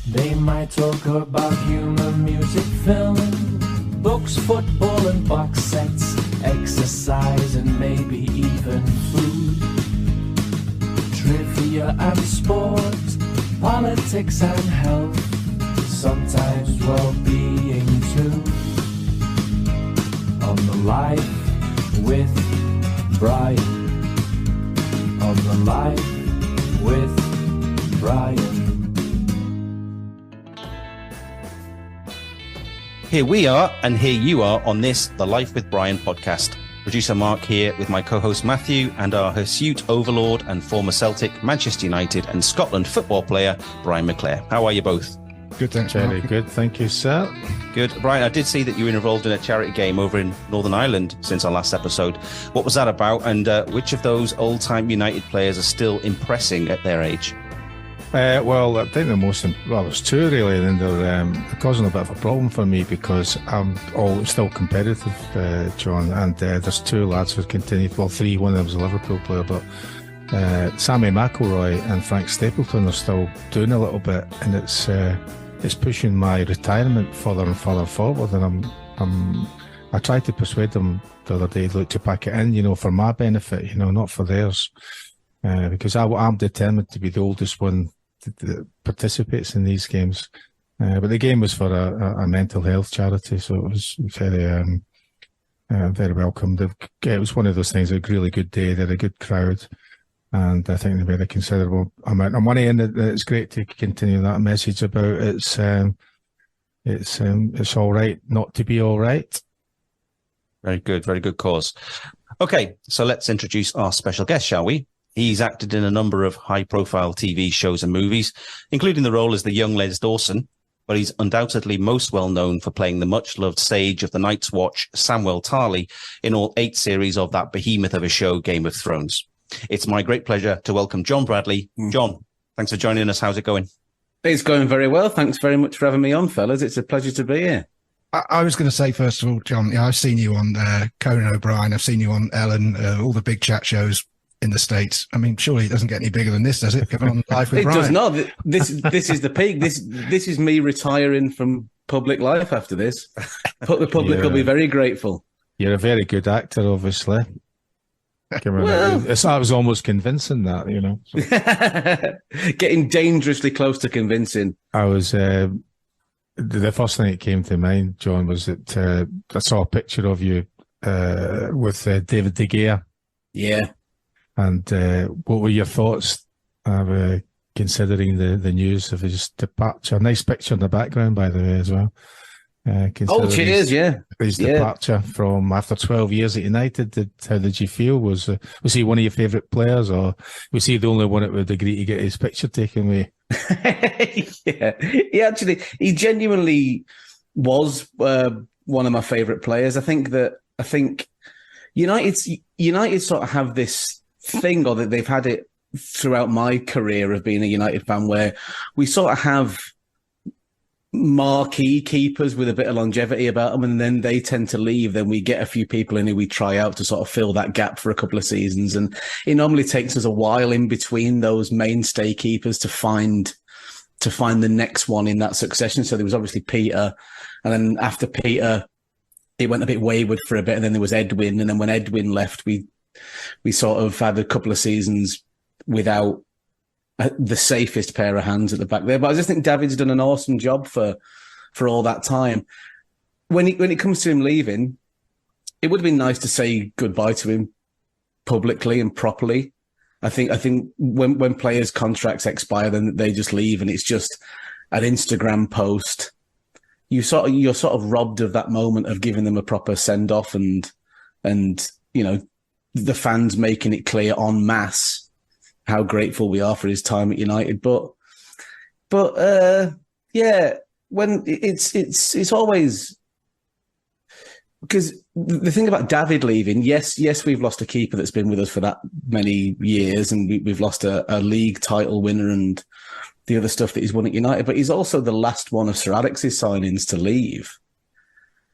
They might talk about humor, music, film, books, football and box sets, exercise and maybe even food, trivia and sport, politics and health, sometimes well-being too. On the Life with Brian. On the Life with Brian. Here we are, and here you are on this, The Life with Brian podcast. Producer Mark here with my co-host Matthew and our hirsute overlord and former Celtic, Manchester United and Scotland football player, Brian McClare. How are you both? Good, thanks. Very good, thank you, sir. Good. Brian, I did see that you were involved in a charity game over in Northern Ireland since our last episode. What was that about, and which of those old-time United players are still impressing at their age? Well, I think there's two really, and they're causing a bit of a problem for me because I'm still competitive, John, and there's two lads who continued, well, three, one of them was a Liverpool player, but Sammy McIlroy and Frank Stapleton are still doing a little bit, and it's pushing my retirement further and further forward, and I tried to persuade them the other day, look, to pack it in, for my benefit, not for theirs, because I'm determined to be the oldest one that participates in these games. But the game was for a mental health charity, so it was very very welcome. It was one of those things, a really good day. They had a good crowd, and I think they made a considerable amount of money, and it's great to continue that message about it's all right not to be all right. Very good cause. Okay, so let's introduce our special guest, shall we? He's acted in a number of high-profile TV shows and movies, including the role as the young Les Dawson, but he's undoubtedly most well known for playing the much-loved sage of the Night's Watch, Samwell Tarly, in all 8 series of that behemoth of a show, Game of Thrones. It's my great pleasure to welcome John Bradley. John, thanks for joining us. How's it going? It's going very well. Thanks very much for having me on, fellas. It's a pleasure to be here. I was going to say, first of all, John, I've seen you on Conan O'Brien. I've seen you on Ellen, all the big chat shows in the States. I mean, surely it doesn't get any bigger than this, does it? Come on, Life with It Brian. does not. This is the peak. This is me retiring from public life after this. The public will be very grateful. You're a very good actor, obviously. Well, I was almost convincing that, So. Getting dangerously close to convincing. I was... the first thing that came to mind, John, was that I saw a picture of you with David De Gea. Yeah. And what were your thoughts considering the news of his departure? Nice picture in the background, by the way, as well. Cheers, his departure from after 12 years at United. How did you feel? Was he one of your favourite players, or was he the only one that would agree to get his picture taken away? Yeah, he genuinely was one of my favourite players. I think United sort of have this thing, or that they've had it throughout my career of being a United fan, where we sort of have marquee keepers with a bit of longevity about them, and then they tend to leave. Then we get a few people in who we try out to sort of fill that gap for a couple of seasons, and it normally takes us a while in between those mainstay keepers to find the next one in that succession. So there was obviously Peter, and then after Peter it went a bit wayward for a bit, and then there was Edwin, and then when Edwin left, we sort of had a couple of seasons without the safest pair of hands at the back there. But I just think David's done an awesome job for all that time. When it comes to him leaving, it would have been nice to say goodbye to him publicly and properly. I think when players' contracts expire, then they just leave, and it's just an Instagram post. You're sort of robbed of that moment of giving them a proper send off, and the fans making it clear en masse how grateful we are for his time at United. But when it's always, because the thing about David leaving, yes, we've lost a keeper that's been with us for that many years, and we've lost a league title winner and the other stuff that he's won at United, but he's also the last one of Sir Alex's signings to leave.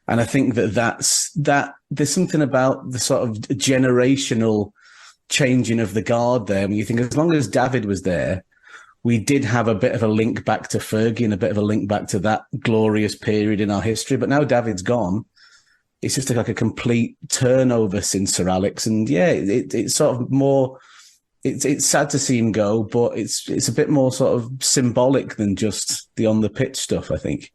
And I think that there's something about the sort of generational changing of the guard there. When you think, as long as David was there, we did have a bit of a link back to Fergie and a bit of a link back to that glorious period in our history. But now David's gone. It's just like a complete turnover since Sir Alex. And yeah, it's sort of more, it's sad to see him go, but it's a bit more sort of symbolic than just the on the pitch stuff, I think.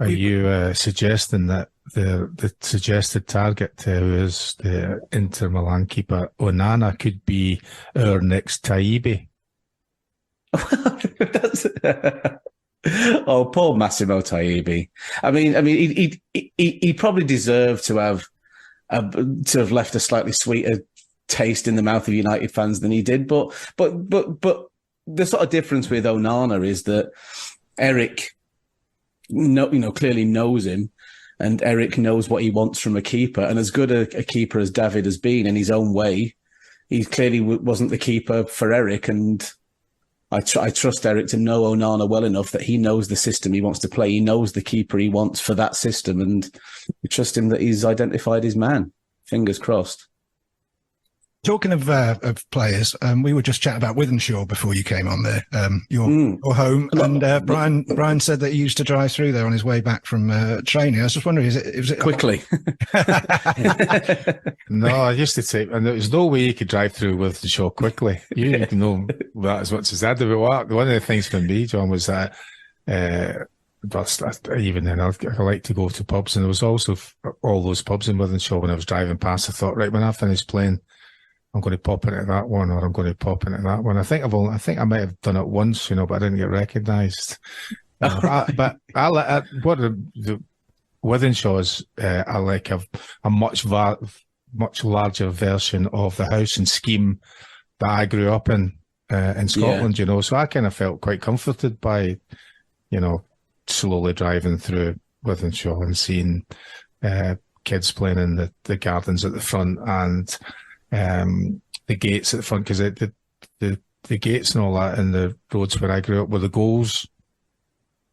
Are you suggesting that the suggested target who is the Inter Milan keeper Onana could be our next Taibbi? Oh, poor Massimo Taibbi. I mean, he probably deserved to have left a slightly sweeter taste in the mouth of United fans than he did. But the sort of difference with Onana is that Eric, clearly knows him, and Eric knows what he wants from a keeper. And as good a keeper as David has been in his own way, he clearly wasn't the keeper for Eric. And I trust Eric to know Onana well enough that he knows the system he wants to play. He knows the keeper he wants for that system, and we trust him that he's identified his man. Fingers crossed. Talking of players, we were just chatting about Wythenshawe before you came on there. Your home, and Brian said that he used to drive through there on his way back from training. I was just wondering, was it quickly? No, I used to take, and there was no way you could drive through Wythenshawe quickly. You know that as much as that. One of the things for me, John, was that even then I like to go to pubs, and there was also all those pubs in Wythenshawe. When I was driving past, I thought, right, when I finish playing, I'm going to pop into that one, or I'm going to pop into that one. I think I might have done it once, but I didn't get recognised. But the Wythenshawe's are like a much larger version of the house and scheme that I grew up in Scotland. Yeah. So I kind of felt quite comforted by, slowly driving through Wythenshawe and seeing kids playing in the gardens at the front, and the gates at the front, because the gates and all that in the roads where I grew up were the goals.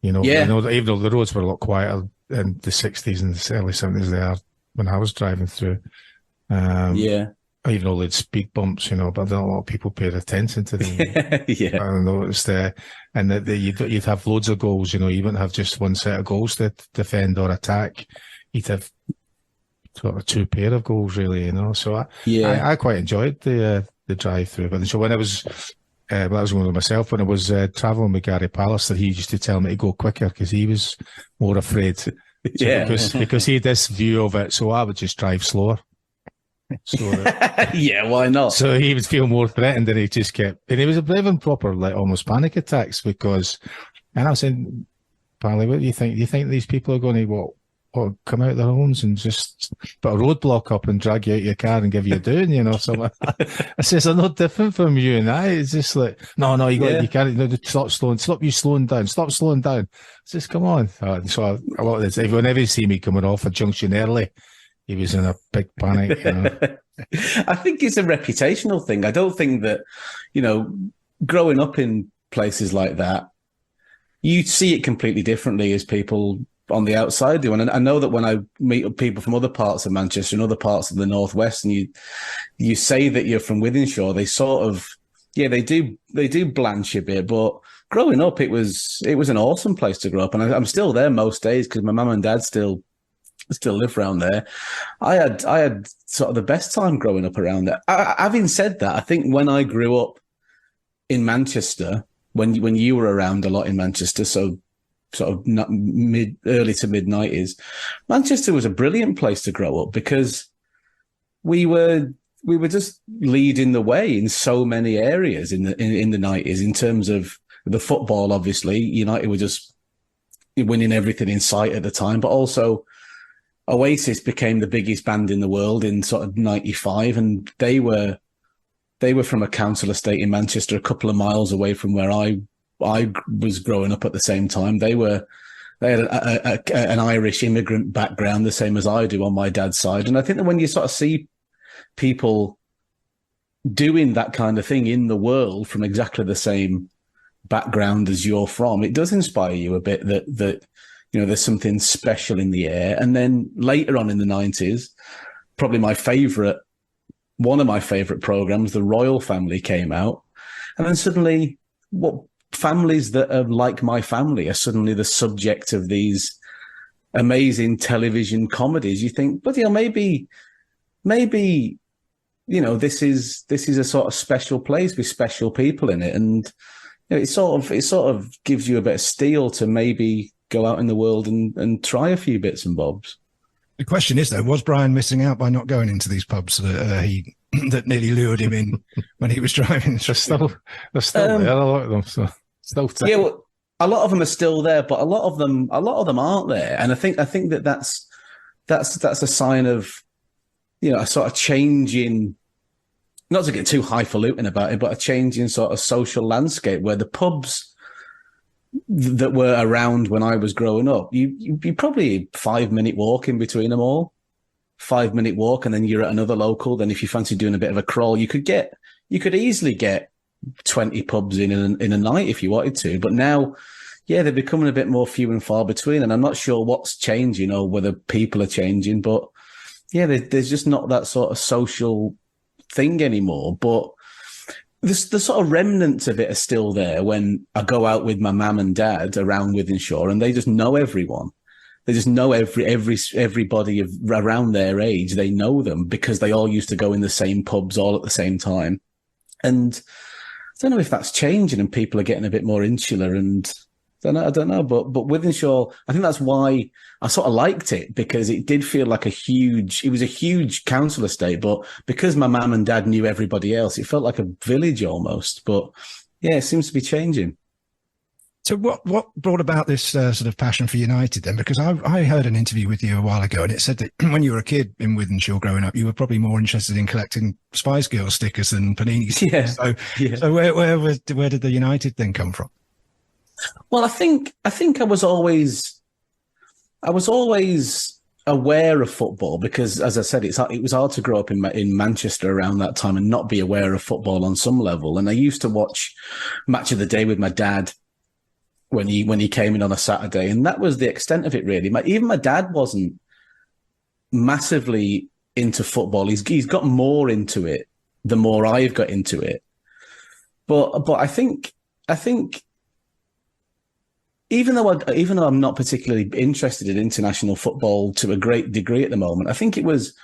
Even though the roads were a lot quieter in the 60s and the early 70s there when I was driving through. Even though they'd speed bumps, but not a lot of people paid attention to them. Yeah. I noticed and that you'd have loads of goals, you wouldn't have just one set of goals to defend or attack. You'd have sort of two pair of goals, really, So I quite enjoyed the drive through. But so when I was, I was going with myself, when I was travelling with Gary Pallister, he used to tell me to go quicker because he was more afraid. So because he had this view of it, so I would just drive slower. So why not? So he would feel more threatened, and he just kept. And he was having proper, like, almost panic attacks because. And I was saying, Pally, what do you think? Do you think these people are going to or come out their homes and just put a roadblock up and drag you out your car and give you a doing, So I says, they're not different from you and I. It's just like, no, you can't, stop slowing down. I says, come on. So whenever you see me coming off a junction early, he was in a big panic, I think it's a reputational thing. I don't think that, growing up in places like that, you see it completely differently as people on the outside do. And I know that when I meet up people from other parts of Manchester and other parts of the Northwest, and you say that you're from Wythenshawe, they sort of, they do blanch a bit. But growing up, it was an awesome place to grow up, and I'm still there most days because my mum and dad still live around there. I had sort of the best time growing up around there. Having said that, I think when I grew up in Manchester, when you were around a lot in Manchester, so sort of early to mid 90s, Manchester was a brilliant place to grow up because we were just leading the way in so many areas in the 90s in terms of the football. Obviously, United were just winning everything in sight at the time, but also Oasis became the biggest band in the world in sort of 95, and they were from a council estate in Manchester, a couple of miles away from where I was growing up at the same time. They had an Irish immigrant background, the same as I do on my dad's side. And I think that when you sort of see people doing that kind of thing in the world from exactly the same background as you're from, it does inspire you a bit that there's something special in the air. And then later on in the 90s, probably one of my favourite programmes, The Royal Family, came out. And then suddenly what families that are like my family are suddenly the subject of these amazing television comedies. You think, but maybe, this is a sort of special place with special people in it, and it sort of gives you a bit of steel to maybe go out in the world and try a few bits and bobs. The question is, though, was Brian missing out by not going into these pubs that nearly lured him in when he was driving? They're still there, a lot of them. So still yeah, well, a lot of them are still there, but a lot of them aren't there. And I think that's a sign of, a sort of change in, not to get too highfalutin about it, but a change in sort of social landscape where the pubs that were around when I was growing up, you probably 5-minute walk in between them all. 5-minute walk, and then you're at another local. Then if you fancy doing a bit of a crawl, you could easily get 20 pubs in a night if you wanted to. But now, yeah, they're becoming a bit more few and far between, and I'm not sure what's changing or whether people are changing. But yeah, there's just not that sort of social thing anymore. But the sort of remnants of it are still there when I go out with my mum and dad around Wythenshawe, and they just know everyone. They just know everybody around their age. They know them because they all used to go in the same pubs all at the same time. And I don't know if that's changing and people are getting a bit more insular, and I don't know. But Wythenshawe, I think that's why I sort of liked it, because it did feel like it was a huge council estate, but because my mum and dad knew everybody else, it felt like a village almost. But yeah, it seems to be changing. So what brought about this sort of passion for United then? Because I heard an interview with you a while ago, and it said that when you were a kid in Wythenshawe growing up, you were probably more interested in collecting Spice Girls stickers than Panini stickers. Yeah. So where did the United thing come from? Well, I think I was always aware of football because, as I said, it was hard to grow up in Manchester around that time and not be aware of football on some level. And I used to watch Match of the Day with my dad when he came in on a Saturday, and that was the extent of it, really. Even my dad wasn't massively into football. He's got more into it the more I've got into it. But I think even though I'm not particularly interested in international football to a great degree at the moment, I think it was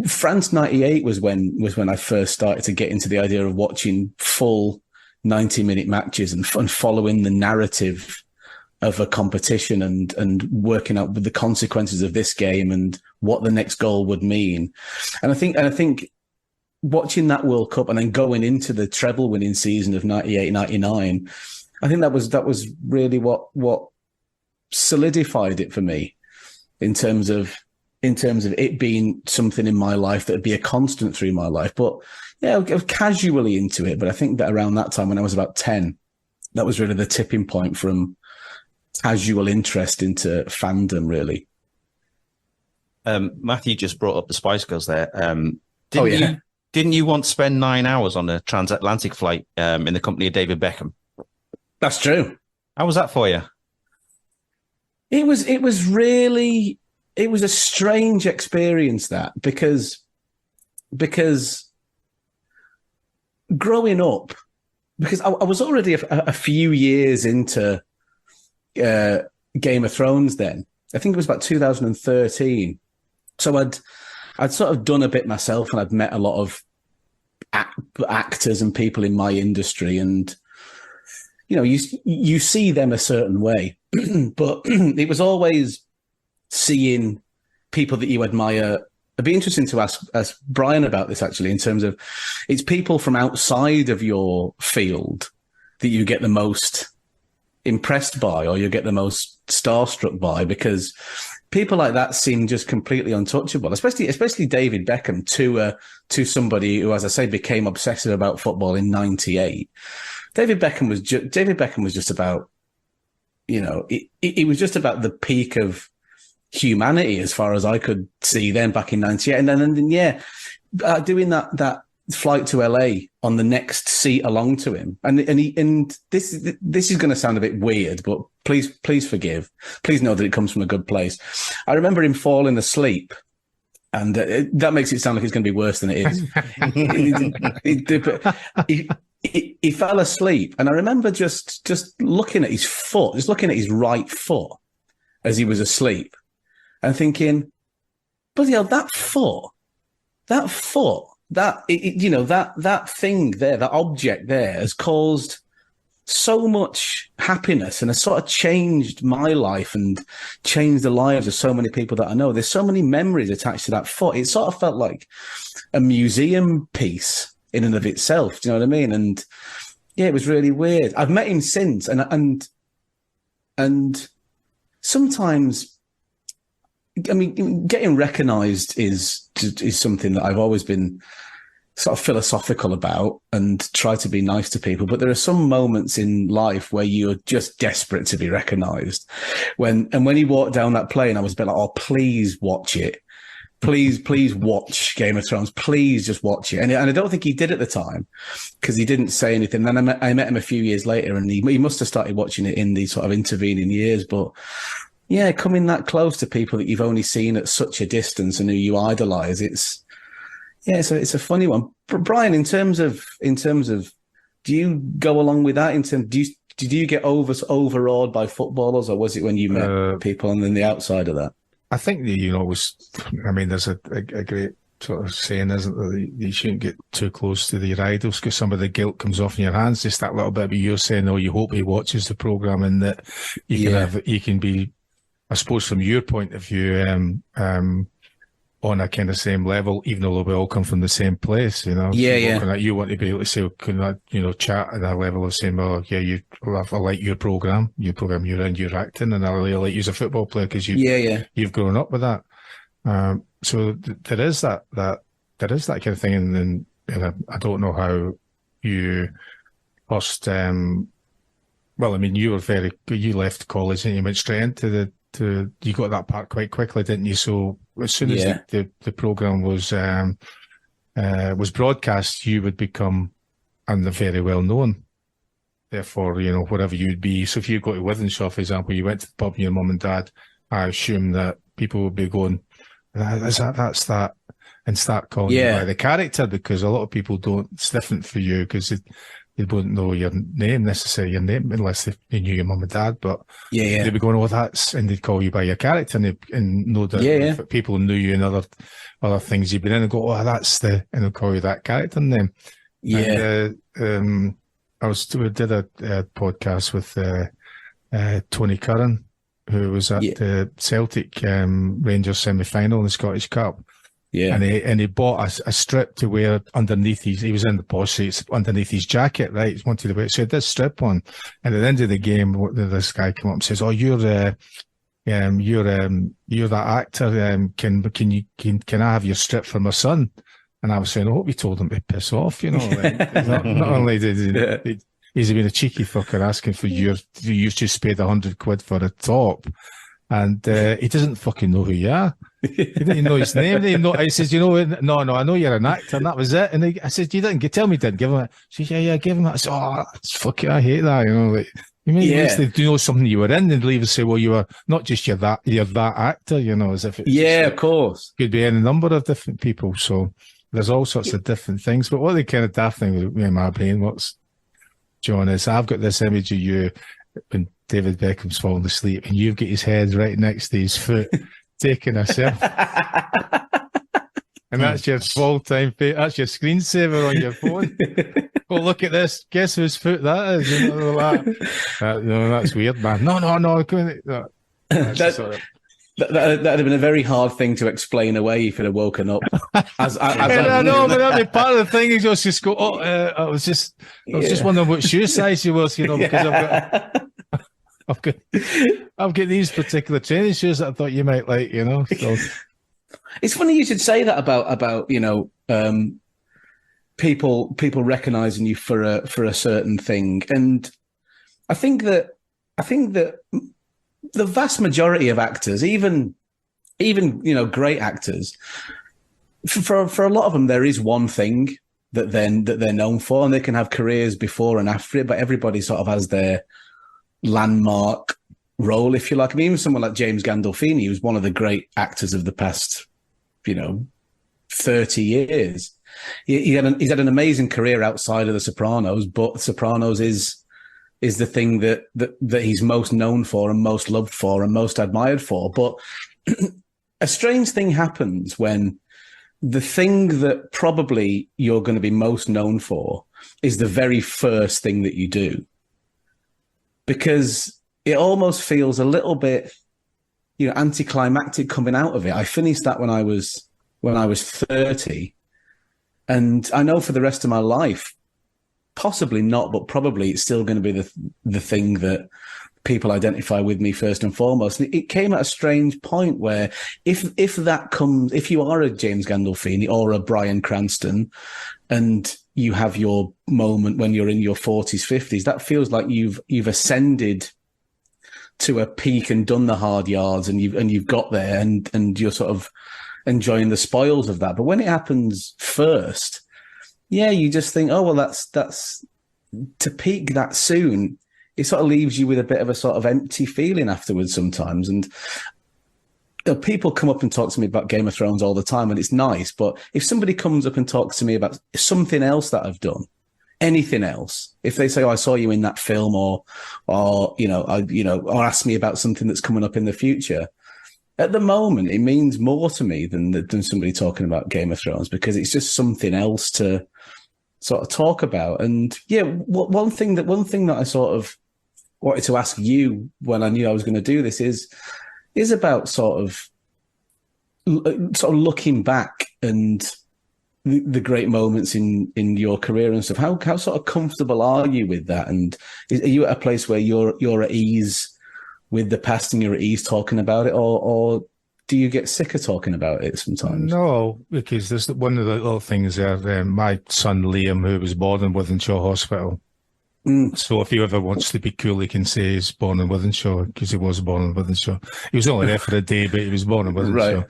France '98 was when I first started to get into the idea of watching full 90-minute matches and following the narrative of a competition and working out the consequences of this game and what the next goal would mean. And I think watching that World Cup and then going into the treble winning season of 98-99, I think that was really what solidified it for me in terms of it being something in my life that would be a constant through my life. But yeah, I was casually into it. But I think that around that time, when I was about 10, that was really the tipping point from casual interest into fandom, really. Matthew just brought up the Spice Girls there. Didn't you once spend 9 hours on a transatlantic flight in the company of David Beckham? That's true. How was that for you? It was a strange experience, that, because growing up, because I was already a few years into Game of Thrones then. I think it was about 2013. So I'd sort of done a bit myself, and I'd met a lot of actors and people in my industry, and you see them a certain way, but it was always seeing people that you admire. It'd be interesting to ask Brian about this, actually, in terms of it's people from outside of your field that you get the most impressed by, or you get the most starstruck by, because people like that seem just completely untouchable, especially David Beckham to somebody who, as I say, became obsessive about football in '98. David Beckham was just about, it was just about the peak of humanity as far as I could see then back in '98. And then doing that flight to LA on the next seat along to him. And this is going to sound a bit weird, but please forgive. Please know that it comes from a good place. I remember him falling asleep, and that makes it sound like it's going to be worse than it is. he fell asleep, and I remember just looking at his foot, just looking at his right foot as he was asleep, and thinking, bloody hell, that thing there, that object there, has caused so much happiness and has sort of changed my life and changed the lives of so many people that I know. There's so many memories attached to that foot. It sort of felt like a museum piece in and of itself. Do you know what I mean? And yeah, it was really weird. I've met him since, and sometimes, I mean, getting recognised is something that I've always been sort of philosophical about and try to be nice to people. But there are some moments in life where you're just desperate to be recognised. When he walked down that plane, I was a bit like, oh, please watch it. Please watch Game of Thrones. Please just watch it. And I don't think he did at the time because he didn't say anything. Then I met him a few years later, and he must have started watching it in the sort of intervening years. But yeah, coming that close to people that you've only seen at such a distance and who you idolise, it's a funny one. Brian, in terms of, do you go along with that? Did you get overawed by footballers, or was it when you met people and then the outside of that? I think there's a great sort of saying, isn't there, that you shouldn't get too close to your idols because some of the guilt comes off in your hands. Just that little bit of you saying, oh, you hope he watches the programme, and that you can be, I suppose, from your point of view, on a kind of same level, even though we all come from the same place, you know. You want to be able to say, can I, chat at that level of saying, well, yeah, I like your program you're in, you're acting, and I really like you as a football player because you've grown up with that. So there is that kind of thing, and I don't know how you first. Well, I mean, you left college and you went straight into you got that part quite quickly, didn't you? So as soon as the program was broadcast, you would become very well known. Therefore, whatever you'd be. So if you go to Wythenshawe, for example, you went to the pub with your mum and dad, I assume that people would be going, that's that, and start calling you by the character, because a lot of people don't. It's different for you because they wouldn't know your name necessarily, unless they knew your mum and dad. But they'd be going, oh, and they'd call you by your character, and know that if people knew you in other things you've been in, and go, oh, and they'll call you that character name. Yeah. And, we did a podcast with Tony Curran, who was at the Celtic Rangers semi-final in the Scottish Cup. Yeah, and he bought a strip to wear underneath he was in the posh seats, underneath his jacket, right? He wanted to wear, so he had this strip on. And at the end of the game, this guy came up and says, "Oh, you're that actor. Can I have your strip for my son?" And I was saying, I hope you told him to piss off. Not only did he's been a cheeky fucker asking for you've just paid £100 for a top, and he doesn't fucking know who you are. He didn't know his name. I says, no, I know you're an actor, and that was it. And I said, you didn't tell me you didn't give him it. She said, yeah, give him that. I said, oh, fuck it, I hate that. You mean at least they do know something you were in, and leave and say, well, you were not just you're that actor, as if it's of course, could be any number of different people. So there's all sorts of different things. But what the kind of daft thing with me in my brain, John, is I've got this image of you when David Beckham's falling asleep, and you've got his head right next to his foot, taking a selfie. And that's your full-time, that's your screensaver on your phone. Oh, look at this. Guess whose foot that is? That's weird, man. No. That'd have been a very hard thing to explain away if it had woken up. I know, but that'd be part of the thing. You just go, I was just wondering what shoe size you was, because I've got these particular training shoes that I thought you might like, So. It's funny you should say that about people recognizing you for a certain thing, and I think that the vast majority of actors, even great actors, for a lot of them, there is one thing that they're known for, and they can have careers before and after it. But everybody sort of has their landmark role, if you like. I mean, even someone like James Gandolfini, who's one of the great actors of the past, 30 years. he's had an amazing career outside of The Sopranos, but The Sopranos is the thing that he's most known for and most loved for and most admired for. But a strange thing happens when the thing that probably you're going to be most known for is the very first thing that you do, because it almost feels a little bit, anticlimactic coming out of it. I finished that when I was 30, and I know for the rest of my life, possibly not, but probably it's still going to be the thing that people identify with me first and foremost. And it came at a strange point where if you are a James Gandolfini or a Bryan Cranston, and you have your moment when you're in your 40s, 50s, that feels like you've ascended to a peak and done the hard yards, and you've got there, and you're sort of enjoying the spoils of that. But when it happens first, you just think, oh well, that's to peak that soon. It sort of leaves you with a bit of a sort of empty feeling afterwards sometimes. And people come up and talk to me about Game of Thrones all the time, and it's nice. But if somebody comes up and talks to me about something else that I've done, anything else, if they say, "Oh, I saw you in that film," or ask me about something that's coming up in the future, at the moment, it means more to me than somebody talking about Game of Thrones, because it's just something else to sort of talk about. And one thing that I sort of wanted to ask you when I knew I was going to do this is about sort of looking back and the great moments in your career and stuff. How sort of comfortable are you with that? And are you at a place where you're at ease with the past and you're at ease talking about it, or do you get sick of talking about it sometimes? No, because there's one of the little things there. My son Liam, who was born in Wythenshawe Hospital. So if he ever wants to be cool, he can say he's born in Wythenshawe, because he was born in Wythenshawe. He was only there for a day, but he was born in Wythenshawe.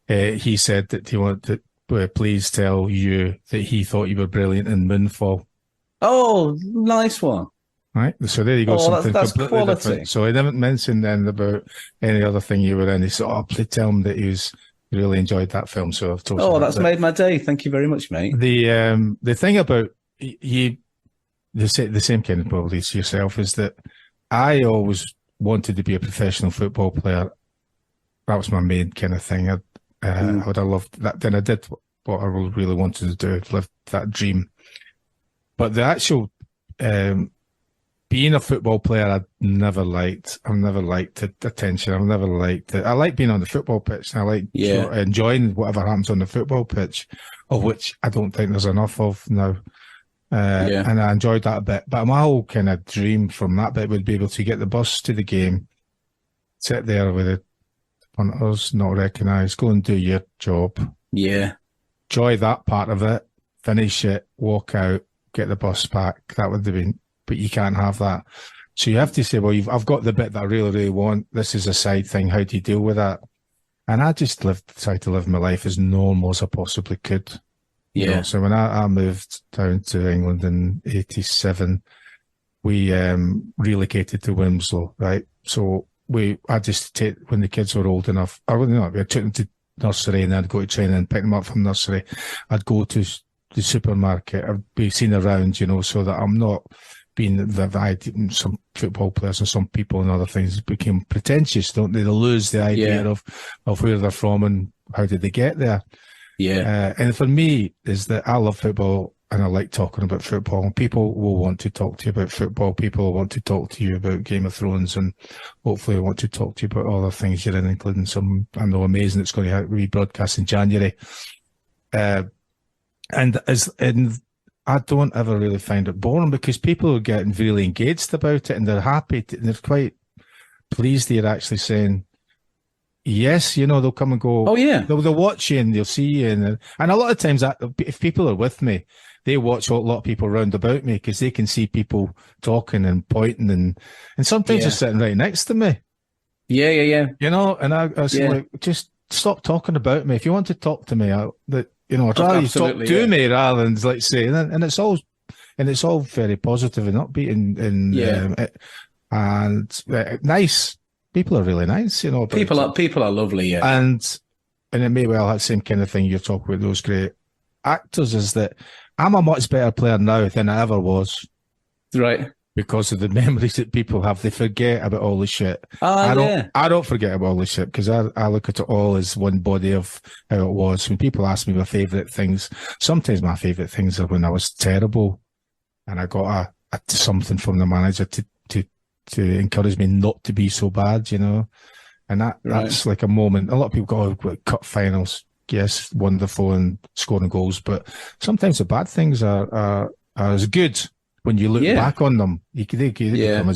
Right. He said that he wanted to please tell you that he thought you were brilliant in Moonfall. Oh, nice one. Right, so there you go. Something that's completely quality. Different. So he didn't mention then about any other thing you were in. He said, "Oh, please tell him that he really enjoyed that film." So I've told him that's made my day. Thank you very much, mate. The thing about you, the same kind of probably as yourself, is that I always wanted to be a professional football player. That was my main kind of thing. I would have loved that. Then I did what I really wanted to do, live that dream. But the actual being a football player, I've never liked the attention. I've never liked it. I like being on the football pitch, and I like enjoying whatever happens on the football pitch, of which I don't think there's enough of now. And I enjoyed that a bit. But my whole kind of dream from that bit would be able to get the bus to the game, sit there with the punters, not recognised, go and do your job. Yeah. Enjoy that part of it, finish it, walk out, get the bus back. That would have been... But you can't have that. So you have to say, well, I've got the bit that I really, really want. This is a side thing. How do you deal with that? And I just tried to live my life as normal as I possibly could. Yeah. So when I moved down to England in 87, we relocated to Wilmslow, right? So I just take, when the kids were old enough, I took them to nursery, and then I'd go to training and pick them up from nursery. I'd go to the supermarket. I'd be seen around, so that I'm not being divided. Some football players and some people and other things became pretentious, don't they? They lose the idea of where they're from and how did they get there. Yeah. And for me, is that I love football and I like talking about football. And people will want to talk to you about football. People will want to talk to you about Game of Thrones, and hopefully want to talk to you about other things you're in, including some, I know, amazing that's going to be rebroadcast in January. And I don't ever really find it boring, because people are getting really engaged about it, and they're happy, and they're quite pleased that you're actually saying yes. They'll come and go. Oh yeah, they'll watch you and they'll see you, and a lot of times if people are with me, they watch a lot of people round about me, because they can see people talking and pointing, and sometimes they're sitting right next to me. Yeah. And I say, like, just stop talking about me. If you want to talk to me, I'd rather you talk to me rather than like saying, and it's all very positive and upbeat and nice. People are really nice, People are lovely, yeah. And it may well have the same kind of thing you're talking about, those great actors is that I'm a much better player now than I ever was. Right. Because of the memories that people have. They forget about all the shit. I don't forget about all the shit because I look at it all as one body of how it was. When people ask me my favourite things, sometimes my favourite things are when I was terrible and I got a something from the manager to encourage me not to be so bad, you know. And that's like a moment. A lot of people go, oh, cut finals. Yes, wonderful and scoring goals, but sometimes the bad things are as good. When you look back on them, they become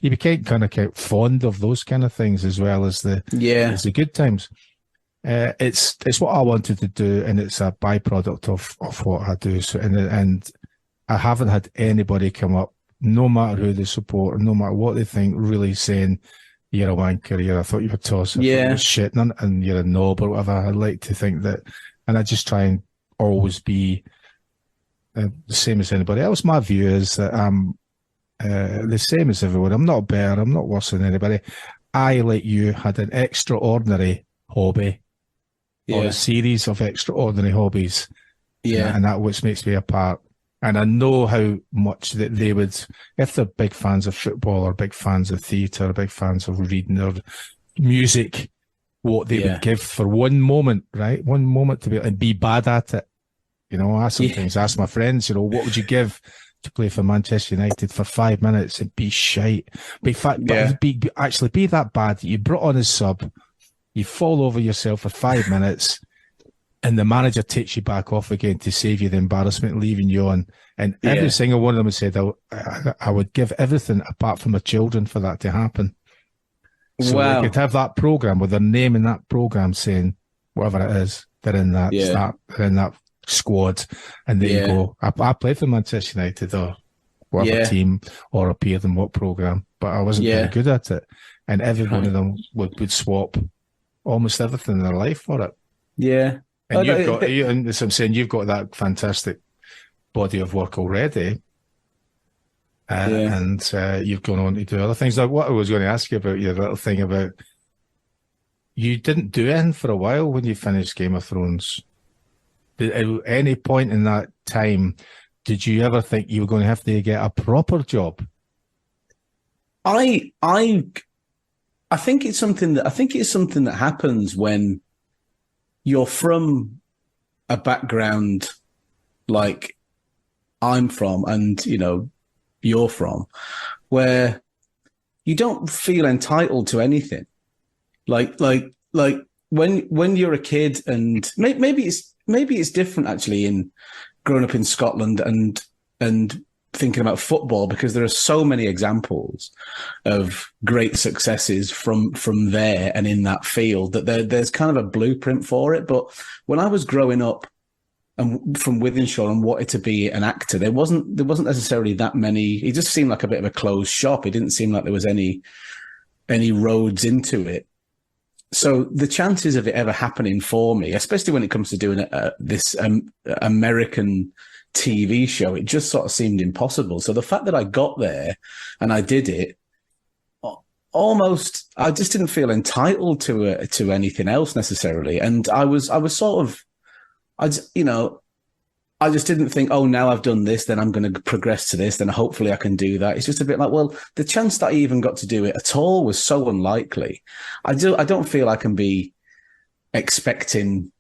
you become kind of fond of those kind of things as well as the good times. It's what I wanted to do, and it's a byproduct of what I do. So and I haven't had anybody come up, no matter who they support, or no matter what they think, really saying you're a wanker, I thought you were tossing, you were shitting, and you're a knob or whatever. I like to think that, and I just try and always be the same as anybody else. My view is that I'm the same as everyone. I'm not better. I'm not worse than anybody. I, like you, had an extraordinary hobby or a series of extraordinary hobbies. Yeah. And that which makes me apart. And I know how much that they would, if they're big fans of football or big fans of theatre or big fans of reading or music, what they would give for one moment, right? One moment to be and be bad at it. You know, I sometimes ask my friends, what would you give to play for Manchester United for 5 minutes and be shite? Actually be that bad that you brought on a sub, you fall over yourself for 5 minutes, and the manager takes you back off again to save you the embarrassment, leaving you on. And every single one of them said, I would give everything apart from my children for that to happen. So they could have that programme with their name in that programme saying, whatever it is, they're in that, they're in that squad, and there you go. I played for Manchester United or whatever team or appeared in what programme, but I wasn't very good at it. And every one of them would swap almost everything in their life for it. Yeah. And and as I'm saying, you've got that fantastic body of work already. And you've gone on to do other things. Now, what I was going to ask you about your little thing about you didn't do anything for a while when you finished Game of Thrones. At any point in that time, did you ever think you were going to have to get a proper job? I think it's something that happens when you're from a background like I'm from, and you're from, where you don't feel entitled to anything. Like when you're a kid, and maybe it's different actually in growing up in Scotland and thinking about football, because there are so many examples of great successes from there and in that field that there's kind of a blueprint for it. But when I was growing up and from Wythenshawe and wanted to be an actor, there wasn't necessarily that many. It just seemed like a bit of a closed shop. It didn't seem like there was any roads into it. So the chances of it ever happening for me, especially when it comes to doing this American TV show, it just sort of seemed impossible. So the fact that I got there and I did it, almost, I just didn't feel entitled to anything else necessarily. And I just didn't think, oh, now I've done this, then I'm going to progress to this, then hopefully I can do that. It's just a bit like, well, the chance that I even got to do it at all was so unlikely. I don't feel I can be expecting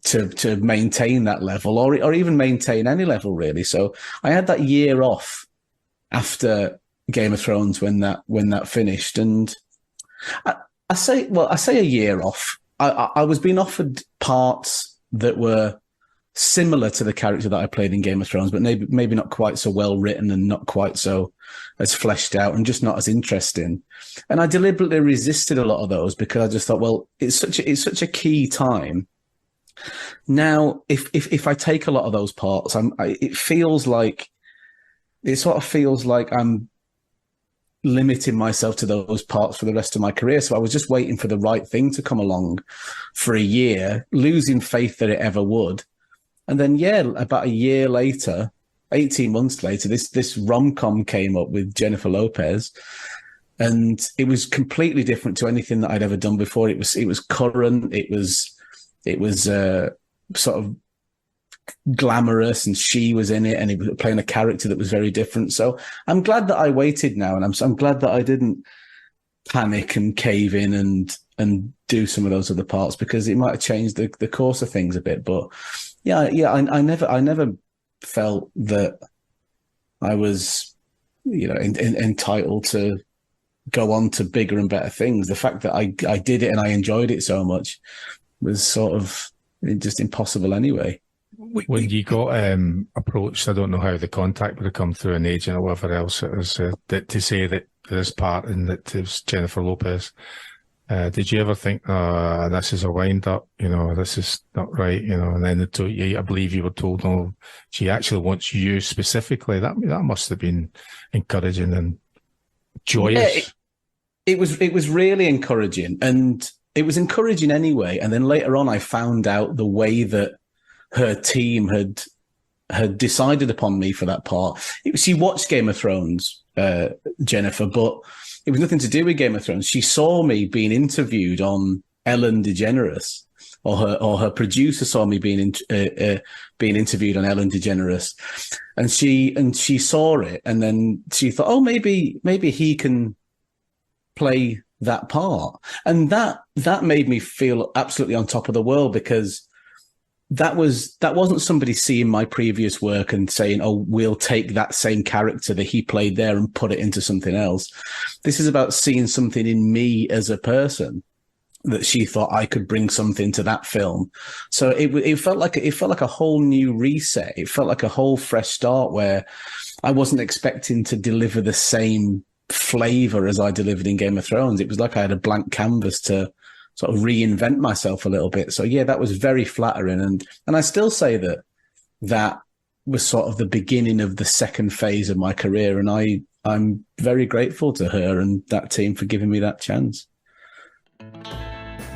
to maintain that level or even maintain any level really. So I had that year off after Game of Thrones when that finished, and I say a year off. I was being offered parts that were similar to the character that I played in Game of Thrones, but maybe not quite so well written and not quite so as fleshed out and just not as interesting. And I deliberately resisted a lot of those because I just thought, well, it's such a key time. Now, if I take a lot of those parts, it sort of feels like I'm limiting myself to those parts for the rest of my career. So I was just waiting for the right thing to come along for a year, losing faith that it ever would. And then, about a year later, 18 months later, this rom-com came up with Jennifer Lopez, and it was completely different to anything that I'd ever done before. It was current. It was sort of glamorous, and she was in it, and he was playing a character that was very different. So I'm glad that I waited now, and I'm glad that I didn't panic and cave in and do some of those other parts, because it might have changed the course of things a bit. But I never felt that I was, entitled to go on to bigger and better things. The fact that I did it and I enjoyed it so much was sort of just impossible anyway. When you got approached, I don't know how the contact would have come through an agent or whatever else it was, to say that this part and that it was Jennifer Lopez. Did you ever think, this is a wind up, this is not right, and then I believe you were told, no, she actually wants you specifically. That must have been encouraging and joyous. Yeah, it was really encouraging, and it was encouraging anyway. And then later on, I found out the way that her team had decided upon me for that part. She watched Game of Thrones, Jennifer, but it was nothing to do with Game of Thrones. She saw me being interviewed on Ellen DeGeneres, or her producer saw me being interviewed on Ellen DeGeneres, and she saw it, and then she thought, oh, maybe he can play that part, and that made me feel absolutely on top of the world, because that wasn't somebody seeing my previous work and saying, oh, we'll take that same character that he played there and put it into something else. This is about seeing something in me as a person that she thought I could bring something to that film. So it felt like a whole new reset. It felt like a whole fresh start, where I wasn't expecting to deliver the same flavor as I delivered in Game of Thrones. It was like I had a blank canvas to sort of reinvent myself a little bit. So yeah, that was very flattering. And I still say that was sort of the beginning of the second phase of my career. And I'm very grateful to her and that team for giving me that chance.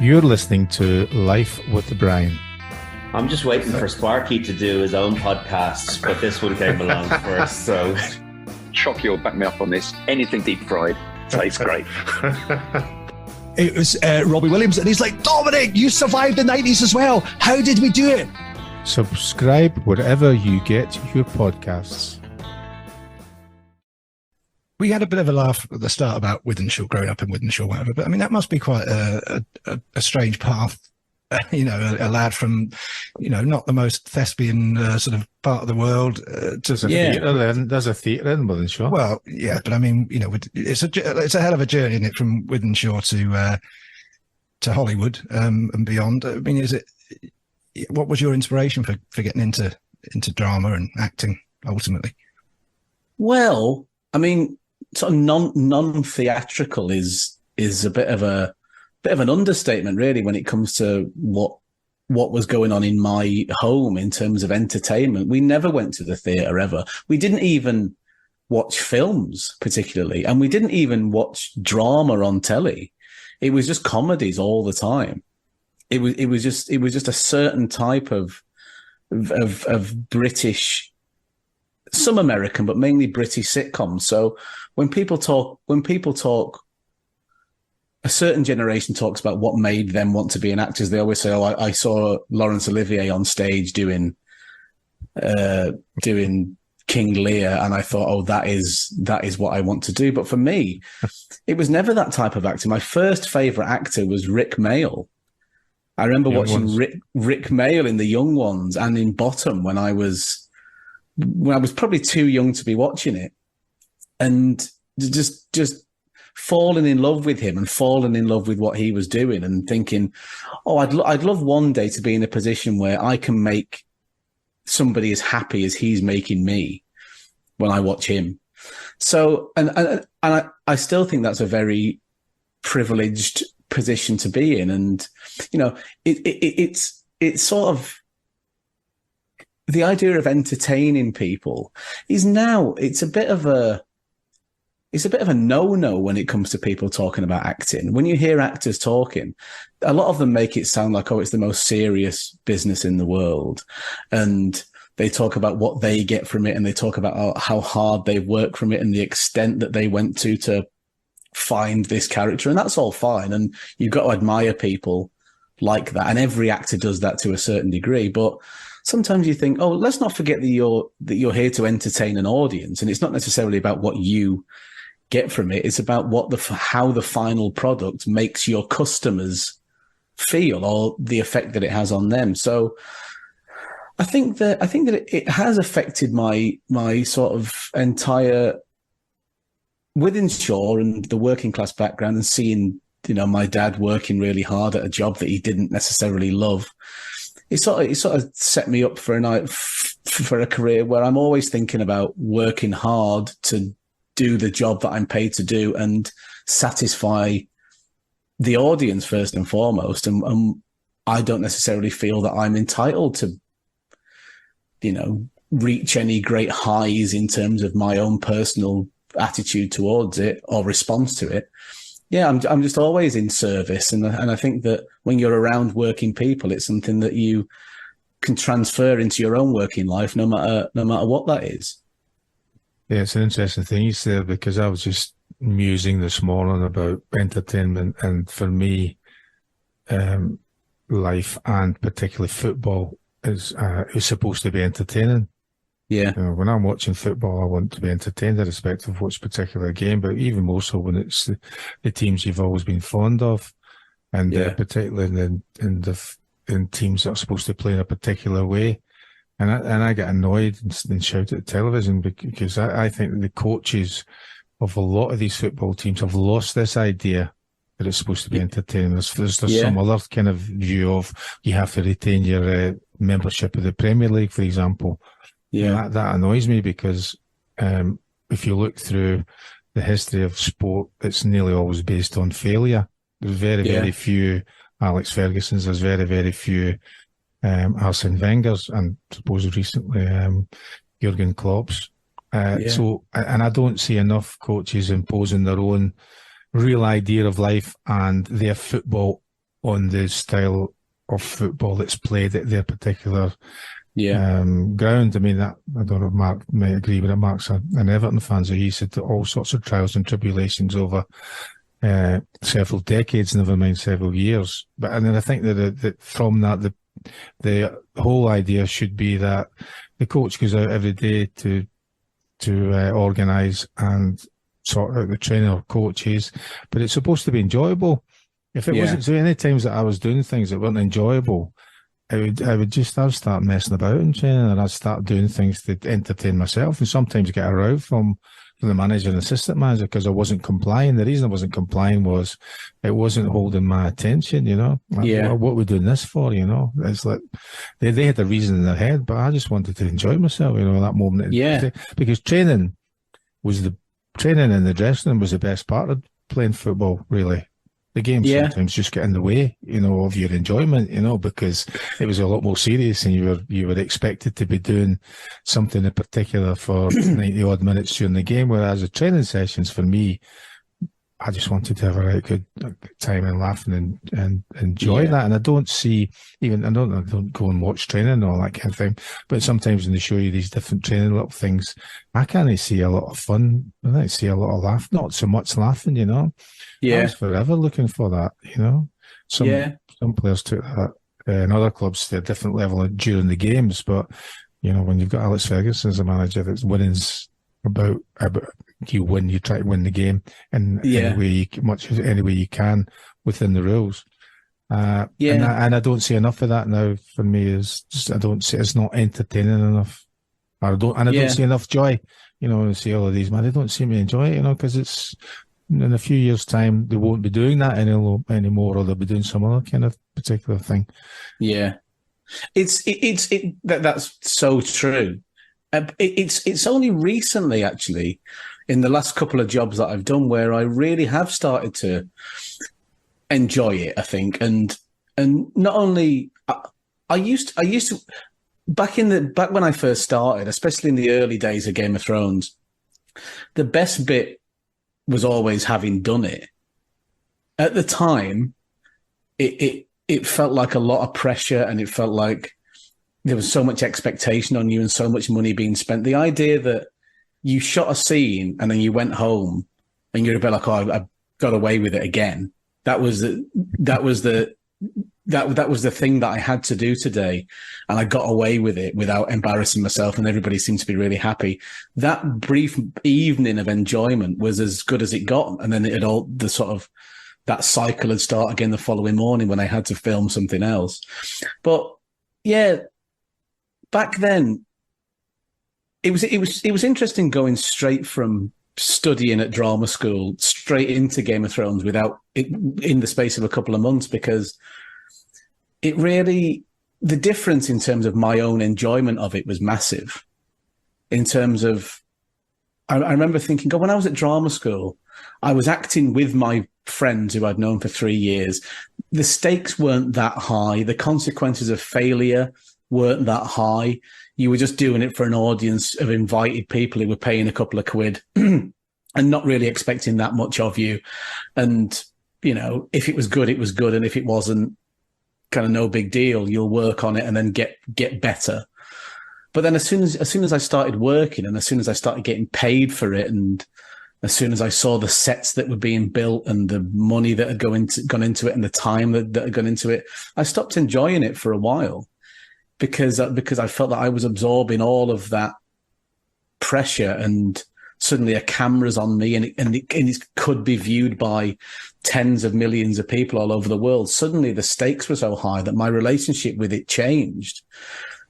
You're listening to Life with Brian. I'm just waiting for Sparky to do his own podcasts, but this one came along first, so... Choccy will back me up on this. Anything deep fried tastes great. It was Robbie Williams, and he's like, Dominic, you survived the 90s as well. How did we do it? Subscribe wherever you get your podcasts. We had a bit of a laugh at the start about Wythenshawe, growing up in Wythenshawe, whatever. But I mean, that must be quite a strange path. A lad from, not the most thespian sort of part of the world. There's a theatre in Wythenshawe. Well, yeah, but I mean, it's a hell of a journey, isn't it, from Wythenshawe to Hollywood and beyond. I mean, what was your inspiration for getting into drama and acting ultimately? Well, I mean, sort of non-theatrical is a bit of an understatement, really, when it comes to what was going on in my home in terms of entertainment. We never went to the theatre ever. We didn't even watch films particularly, and we didn't even watch drama on telly. It was just comedies all the time. It was just a certain type of British, some American, but mainly British sitcoms. So when people talk, a certain generation talks about what made them want to be an actor. They always say, "Oh, I saw Laurence Olivier on stage doing King Lear, and I thought, oh, that is what I want to do." But for me, it was never that type of actor. My first favorite actor was Rick Mayall. I remember watching Rick Mayall in The Young Ones and in Bottom when I was probably too young to be watching it, and just falling in love with him and falling in love with what he was doing, and thinking, oh, I'd love one day to be in a position where I can make somebody as happy as he's making me when I watch him. So, and I still think that's a very privileged position to be in. And, it's sort of the idea of entertaining people is now, it's a bit of a no-no when it comes to people talking about acting. When you hear actors talking, a lot of them make it sound like, oh, it's the most serious business in the world. And they talk about what they get from it, and they talk about how hard they've worked from it and the extent that they went to find this character. And that's all fine. And you've got to admire people like that. And every actor does that to a certain degree. But sometimes you think, oh, let's not forget that you're here to entertain an audience, and it's not necessarily about what you get from it. It's about how the final product makes your customers feel, or the effect that it has on them. So I think that it has affected my sort of entire Wythenshawe and the working class background, and seeing, my dad working really hard at a job that he didn't necessarily love. It sort of set me up for a career where I'm always thinking about working hard to do the job that I'm paid to do and satisfy the audience first and foremost. And I don't necessarily feel that I'm entitled to, reach any great highs in terms of my own personal attitude towards it or response to it. Yeah, I'm just always in service, and I think that when you're around working people, it's something that you can transfer into your own working life, no matter what that is. Yeah, it's an interesting thing you said, because I was just musing this morning about entertainment, and for me, life, and particularly football, is supposed to be entertaining. Yeah. When I'm watching football, I want to be entertained, irrespective of which particular game, but even more so when it's the teams you've always been fond of, and particularly in teams that are supposed to play in a particular way. And I get annoyed and shout at the television, because I think that the coaches of a lot of these football teams have lost this idea that it's supposed to be entertaining. There's some other kind of view of you have to retain your membership of the Premier League, for example. Yeah, and that annoys me, because if you look through the history of sport, it's nearly always based on failure. There's very few Alex Fergusons. There's very few Arsene Wenger's, and I suppose recently Jurgen Klopp's. So, and I don't see enough coaches imposing their own real idea of life and their football on the style of football that's played at their particular ground. I mean, that, I don't know if Mark may agree with it. Mark's an Everton fan, so he said that all sorts of trials and tribulations over several decades, never mind several years. But and then I think that from that, the whole idea should be that the coach goes out every day to organise and sort out the training or coaches, but it's supposed to be enjoyable. If it wasn't, so any times that I was doing things that weren't enjoyable, I'd start messing about in training, and I'd start doing things to entertain myself, and sometimes get a row from the manager and assistant manager because I wasn't complying. The reason I wasn't complying was it wasn't holding my attention, Like, what are we doing this for, It's like they had a reason in their head, but I just wanted to enjoy myself, that moment. Yeah. Because training in the dressing room was the best part of playing football, really. The game sometimes just get in the way, of your enjoyment, because it was a lot more serious, and you were expected to be doing something in particular for 90 odd minutes during the game. Whereas the training sessions, for me, I just wanted to have a right good time and laughing and enjoy that. And I don't see I don't go and watch training and all that kind of thing. But sometimes when they show you these different training little things, I kind of see a lot of fun. I see a lot of laugh, not so much laughing, Yeah. I was forever looking for that, Some players took that in other clubs to a different level during the games. But, when you've got Alex Ferguson as a manager, that's winning's about you win, you try to win the game in any way you can within the rules. And I don't see enough of that now. For me, I don't see it's not entertaining enough. I don't see enough joy. To see all of these man, they don't seem to enjoy it. Because it's in a few years' time they won't be doing that anymore, or they'll be doing some other kind of particular thing. Yeah, that's so true. It's only recently, actually, in the last couple of jobs that I've done, where I really have started to enjoy it, I think. And not only I used to back when I first started, especially in the early days of Game of Thrones, the best bit was always having done it. At the time, it felt like a lot of pressure, and it felt like there was so much expectation on you and so much money being spent. The idea that you shot a scene and then you went home and you're a bit like, oh, I got away with it again. That was the that was the thing that I had to do today, and I got away with it without embarrassing myself, and everybody seemed to be really happy. That brief evening of enjoyment was as good as it got, and then it had all the sort of that cycle would start again the following morning when I had to film something else. But yeah, back then it was interesting going straight from studying at drama school straight into Game of Thrones without it in the space of a couple of months, because it really, the difference in terms of my own enjoyment of it was massive. In terms of, I remember thinking, God, when I was at drama school, I was acting with my friends who I'd known for 3 years. The stakes weren't that high. The consequences of failure weren't that high. You were just doing it for an audience of invited people who were paying a couple of quid and not really expecting that much of you. And, you know, if it was good, it was good. And if it wasn't, kind of no big deal. You'll work on it and then get better. But then as soon as I started working, and as soon as I started getting paid for it, and as soon as I saw the sets that were being built and the money that had gone into it and the time that had gone into it, I stopped enjoying it for a while because I felt that I was absorbing all of that pressure, and suddenly a camera's on me and it could be viewed by tens of millions of people all over the world. Suddenly the stakes were so high that my relationship with it changed.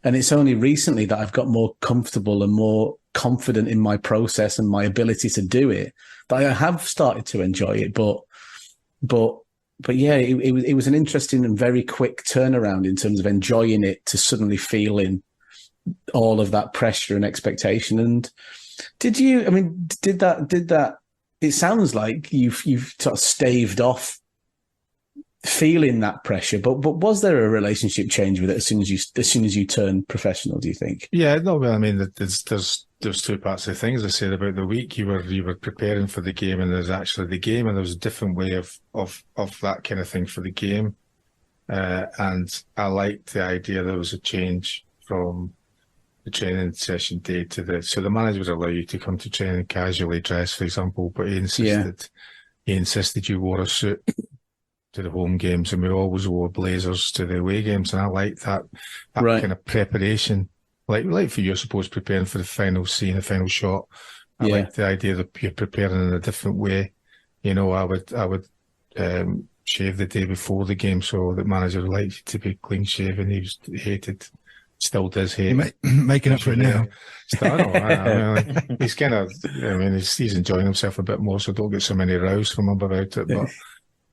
And it's only recently that I've got more comfortable and more confident in my process and my ability to do it, that I have started to enjoy it. But yeah, it was an interesting and very quick turnaround in terms of enjoying it to suddenly feeling all of that pressure and expectation. And did that, it sounds like you've sort of staved off feeling that pressure, but was there a relationship change with it as soon as you turned professional, do you think? Yeah, no, well, I mean, there's two parts of things I said about the week. You were preparing for the game, and there's actually the game, and there's a different way of that kind of thing for the game. And I liked the idea there was a change from the training session day to so the manager would allow you to come to training casually dressed, for example, but he insisted you wore a suit to the home games, and we always wore blazers to the away games, and I liked that right. Kind of preparation, like for you, I suppose, preparing for the final scene, the final shot. I like the idea that you're preparing in a different way. You know, I would shave the day before the game, so the manager liked you to be clean shaven. He hated. Still does hate. Making up for it now. He's kind of, he's enjoying himself a bit more, so don't get so many rows from him about it.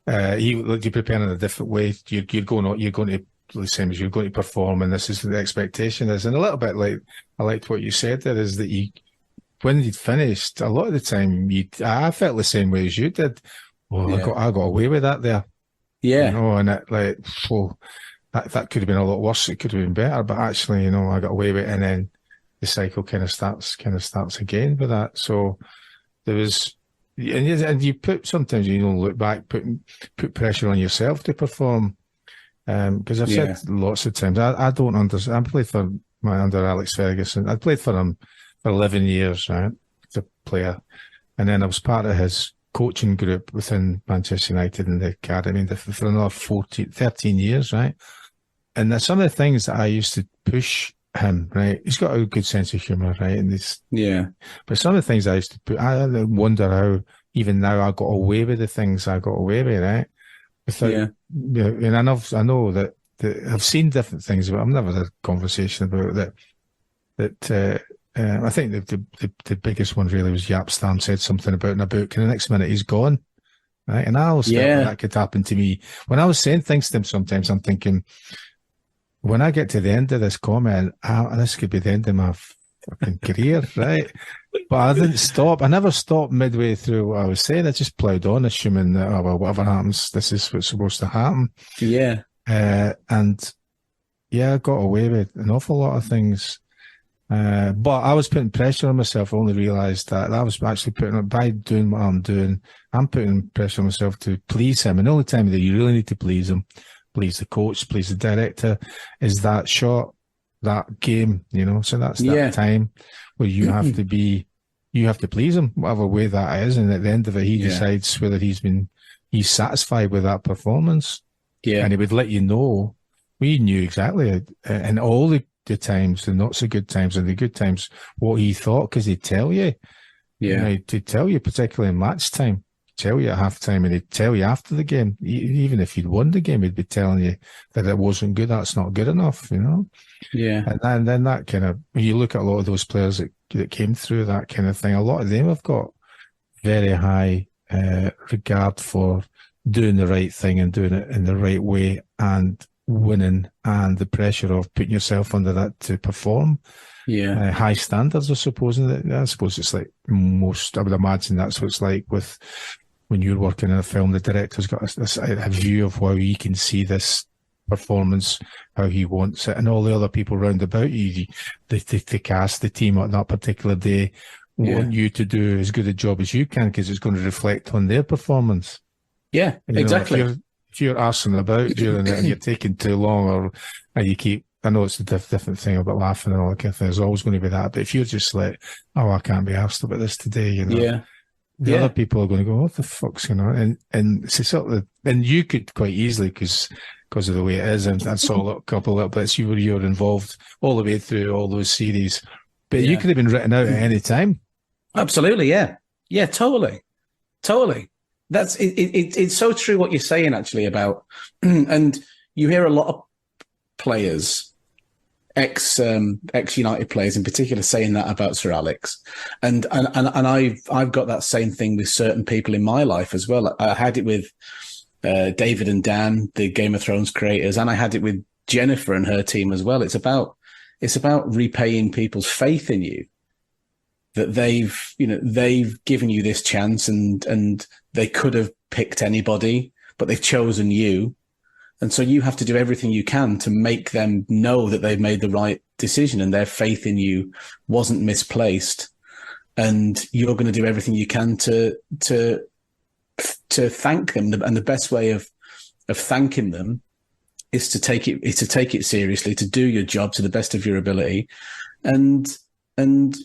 But you're preparing in a different way. You're going to the same as you're going to perform, and this is the expectation is. And a little bit like, I liked what you said there, is that when you'd finished, a lot of the time, I felt the same way as you did. Well, I got away with that there. Yeah. You know, and that could have been a lot worse. It could have been better, but actually, you know, I got away with it, and then the cycle kind of starts again with that. So there was, and you sometimes you don't look back, put pressure on yourself to perform. Because I've said lots of times, I don't understand. I played under Alex Ferguson. I played for him for 11 years, right, as a player, and then I was part of his coaching group within Manchester United in the academy for another 13 years, right. And there's some of the things that I used to push him, right? He's got a good sense of humour, right? And but some of the things I used to I wonder how even now I got away with the things I got away with, right? Without, and I know that I've seen different things, but I've never had a conversation about that. I think the biggest one really was Jaap Stam said something about in a book, and the next minute he's gone, right? And I always felt like that could happen to me when I was saying things to him. Sometimes I'm thinking, when I get to the end of this comment, this could be the end of my fucking career, right? But I didn't stop. I never stopped midway through what I was saying. I just ploughed on, assuming that, whatever happens, this is what's supposed to happen. Yeah. And I got away with an awful lot of things. But I was putting pressure on myself. I only realised that I was actually by doing what I'm doing, I'm putting pressure on myself to please him. And the only time that you really need to please him, please the coach, please the director, is that shot, that game, you know. So that's that time where you have to please him, whatever way that is. And at the end of it, he decides whether he's satisfied with that performance. Yeah. And he would let you know. We knew exactly, and all the times, the not so good times and the good times, what he thought, because he'd tell you. Yeah. He'd tell you, particularly in match time, tell you at half time, and he'd tell you after the game. Even if you'd won the game, he'd be telling you that it wasn't good, that's not good enough, Yeah. And then that kind of, when you look at a lot of those players that came through that kind of thing, a lot of them have got very high regard for doing the right thing and doing it in the right way and winning, and the pressure of putting yourself under that to perform. Yeah. High standards, I suppose. And I suppose it's like most, I would imagine that's what it's like with when you're working in a film, the director's got a view of how he can see this performance, how he wants it, and all the other people round about you, the cast, the team on that particular day, want you to do as good a job as you can, because it's going to reflect on their performance. Yeah, exactly. If you're arsing about during it and you're taking too long, and you keep, I know it's a different thing about laughing and all that kind of thing, there's always going to be that, but if you're just like, oh, I can't be arsed about this today, the other people are going to go, what the fuck's going on? And it's sort of, and you could quite easily, because of the way it is, and I saw a couple of little bits, you were involved all the way through all those series, but you could have been written out at any time. Absolutely, yeah. Yeah, totally. That's it. It's so true what you're saying, actually, about, and you hear a lot of players, ex United players in particular, saying that about Sir Alex, and I've got that same thing with certain people in my life as well. I had it with David and Dan, the Game of Thrones creators, and I had it with Jennifer and her team as well. It's about repaying people's faith in you, that they've given you this chance, and they could have picked anybody, but they've chosen you. And so you have to do everything you can to make them know that they've made the right decision and their faith in you wasn't misplaced. And you're going to do everything you can to thank them. And the best way of thanking them is to take it seriously, to do your job to the best of your ability. And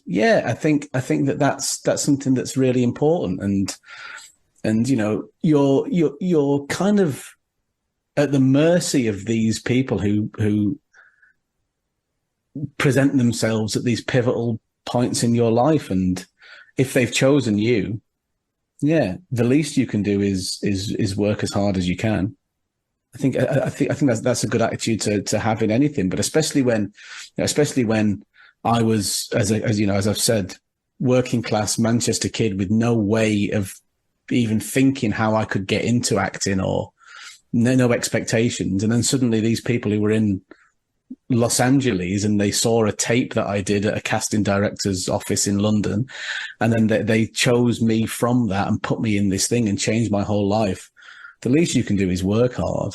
yeah, I think that's something that's really important. And you're kind of at the mercy of these people who present themselves at these pivotal points in your life. And if they've chosen you, the least you can do is work as hard as you can. I think that's a good attitude to have in anything, but especially when I was, as I've said, working class Manchester kid with no way of even thinking how I could get into acting, or no expectations. And then suddenly these people who were in Los Angeles and they saw a tape that I did at a casting director's office in London, and then they chose me from that and put me in this thing and changed my whole life. The least you can do is work hard.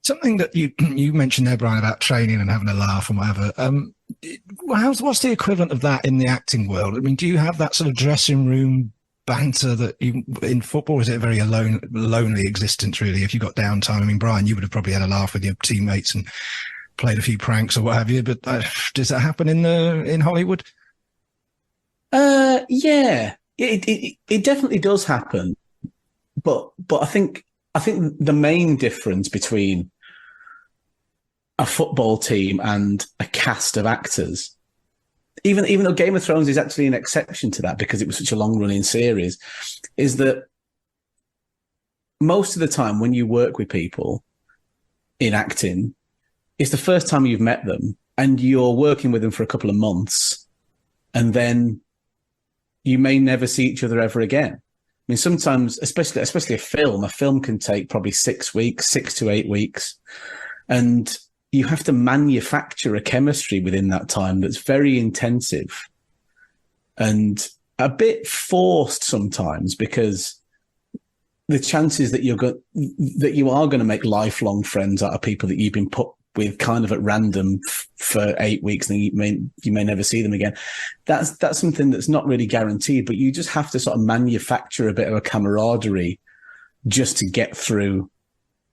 Something that you mentioned there, Brian, about training and having a laugh and whatever. What's the equivalent of that in the acting world? I mean, do you have that sort of dressing room banter that in football? Is it a very lonely existence, really, if you got downtime? I mean, Brian, you would have probably had a laugh with your teammates and played a few pranks or what have you, but does that happen in Hollywood? Yeah, it definitely does happen. But I think the main difference between a football team and a cast of actors, even though Game of Thrones is actually an exception to that because it was such a long-running series, is that most of the time when you work with people in acting, it's the first time you've met them and you're working with them for a couple of months, and then you may never see each other ever again. I mean, sometimes, especially a film can take probably 6 weeks, 6 to 8 weeks. And you have to manufacture a chemistry within that time that's very intensive and a bit forced sometimes, because the chances that you are going to make lifelong friends out of people that you've been put with kind of at random for 8 weeks, and you may never see them again. That's something that's not really guaranteed, but you just have to sort of manufacture a bit of a camaraderie just to get through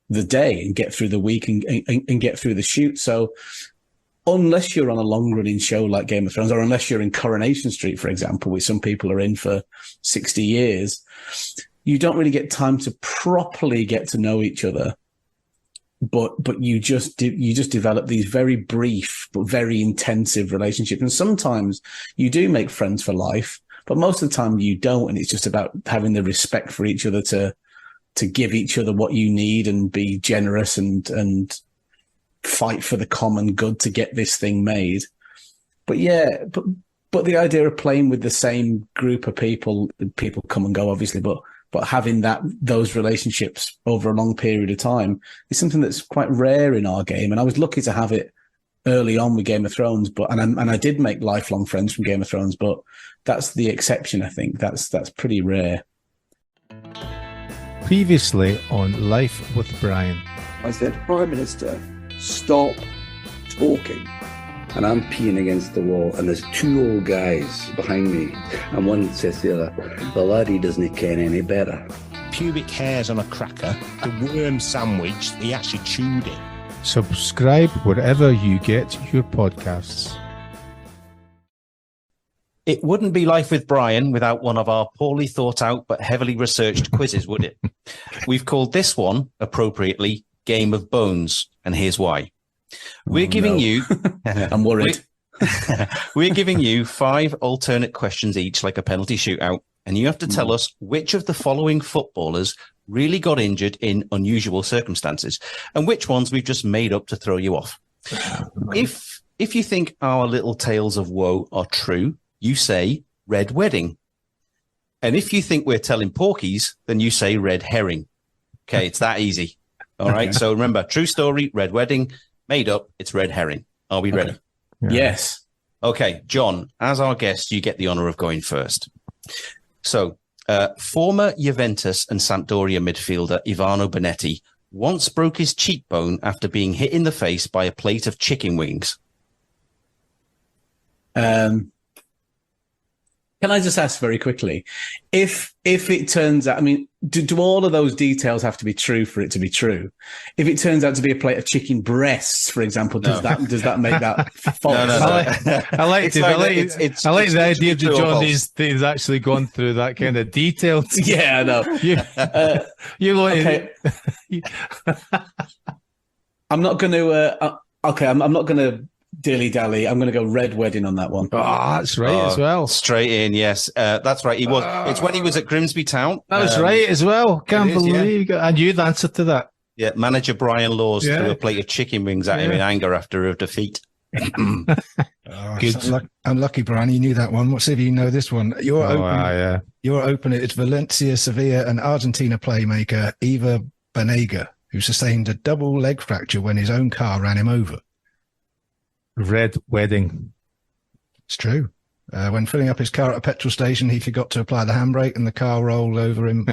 the day and get through the week and get through the shoot. So unless you're on a long running show like Game of Thrones, or unless you're in Coronation Street, for example, which some people are in for 60 years, you don't really get time to properly get to know each other but you just develop these very brief but very intensive relationships, and sometimes you do make friends for life, but most of the time you don't, and it's just about having the respect for each other to give each other what you need and be generous and fight for the common good to get this thing made. But yeah, but the idea of playing with the same group of people come and go, obviously, but having those relationships over a long period of time is something that's quite rare in our game. And I was lucky to have it early on with Game of Thrones, and I did make lifelong friends from Game of Thrones, but that's the exception. I think that's pretty rare. Previously on Life with Brian. I said, Prime Minister, stop talking. And I'm peeing against the wall, and there's two old guys behind me, and one says to the other, the laddie doesn't ken any better. Pubic hairs on a cracker, the worm sandwich, he actually chewed it. Subscribe wherever you get your podcasts. It wouldn't be Life with Brian without one of our poorly thought out but heavily researched quizzes, would it? We've called this one, appropriately, Game of Bones, and here's why. We're giving you... I'm worried. We're giving you 5 alternate questions each, like a penalty shootout, and you have to tell us which of the following footballers really got injured in unusual circumstances, and which ones we've just made up to throw you off. If you think our little tales of woe are true, you say red wedding. And if you think we're telling porkies, then you say red herring. Okay, it's that easy. All right, so remember, true story, red wedding. Made up, it's red herring. Are we ready? Yeah. Yes. Okay, John, as our guest, you get the honour of going first. So, former Juventus and Sampdoria midfielder Ivano Bonetti once broke his cheekbone after being hit in the face by a plate of chicken wings. Can I just ask very quickly, if it turns out, I mean, do all of those details have to be true for it to be true? If it turns out to be a plate of chicken breasts, for example, does that make that false? I like the idea that John is actually gone through that kind of detail. Yeah, I know. Okay. I'm not going to. I'm not going to dilly-dally. I'm going to go red wedding on that one. Oh, that's right as well. Straight in, yes. That's right. He was. It's when he was at Grimsby Town. That was right as well. Can't believe and you'd answered to that. Yeah, manager Brian Laws threw a plate of chicken wings at him in anger after a defeat. Good. Unlucky, Brian. You knew that one. What's if you know this one? Your opener is Valencia, Sevilla, and Argentina playmaker Eva Banega, who sustained a double leg fracture when his own car ran him over. Red wedding. It's true. When filling up his car at a petrol station, he forgot to apply the handbrake, and the car rolled over him,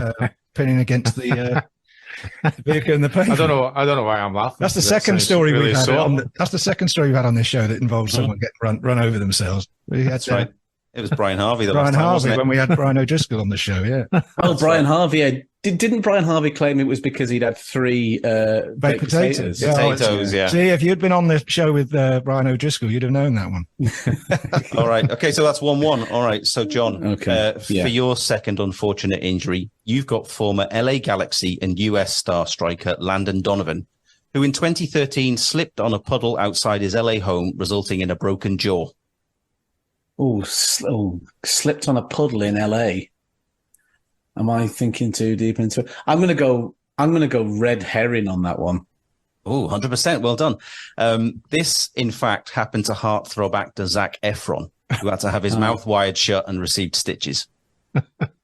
pinning against the vehicle in the pavement. I don't know why I'm laughing. That's the second story we've had. That's the second story we've had on this show that involves someone getting run over themselves. That's right. It was Brian Harvey. When we had Brian O'Driscoll on the show. Yeah. Brian Harvey. Didn't Brian Harvey claim it was because he'd had 3 baked potatoes? Yeah. See, if you'd been on the show with Brian O'Driscoll, you'd have known that one. All right. Okay, so that's 1-1. All right. So, John, for your second unfortunate injury, you've got former LA Galaxy and US star striker Landon Donovan, who in 2013 slipped on a puddle outside his LA home, resulting in a broken jaw. Slipped on a puddle in LA. Am I thinking too deep into it? I'm going to go red herring on that one. Oh, 100%. Well done. This, in fact, happened to heartthrob actor Zac Efron, who had to have his mouth wired shut and received stitches.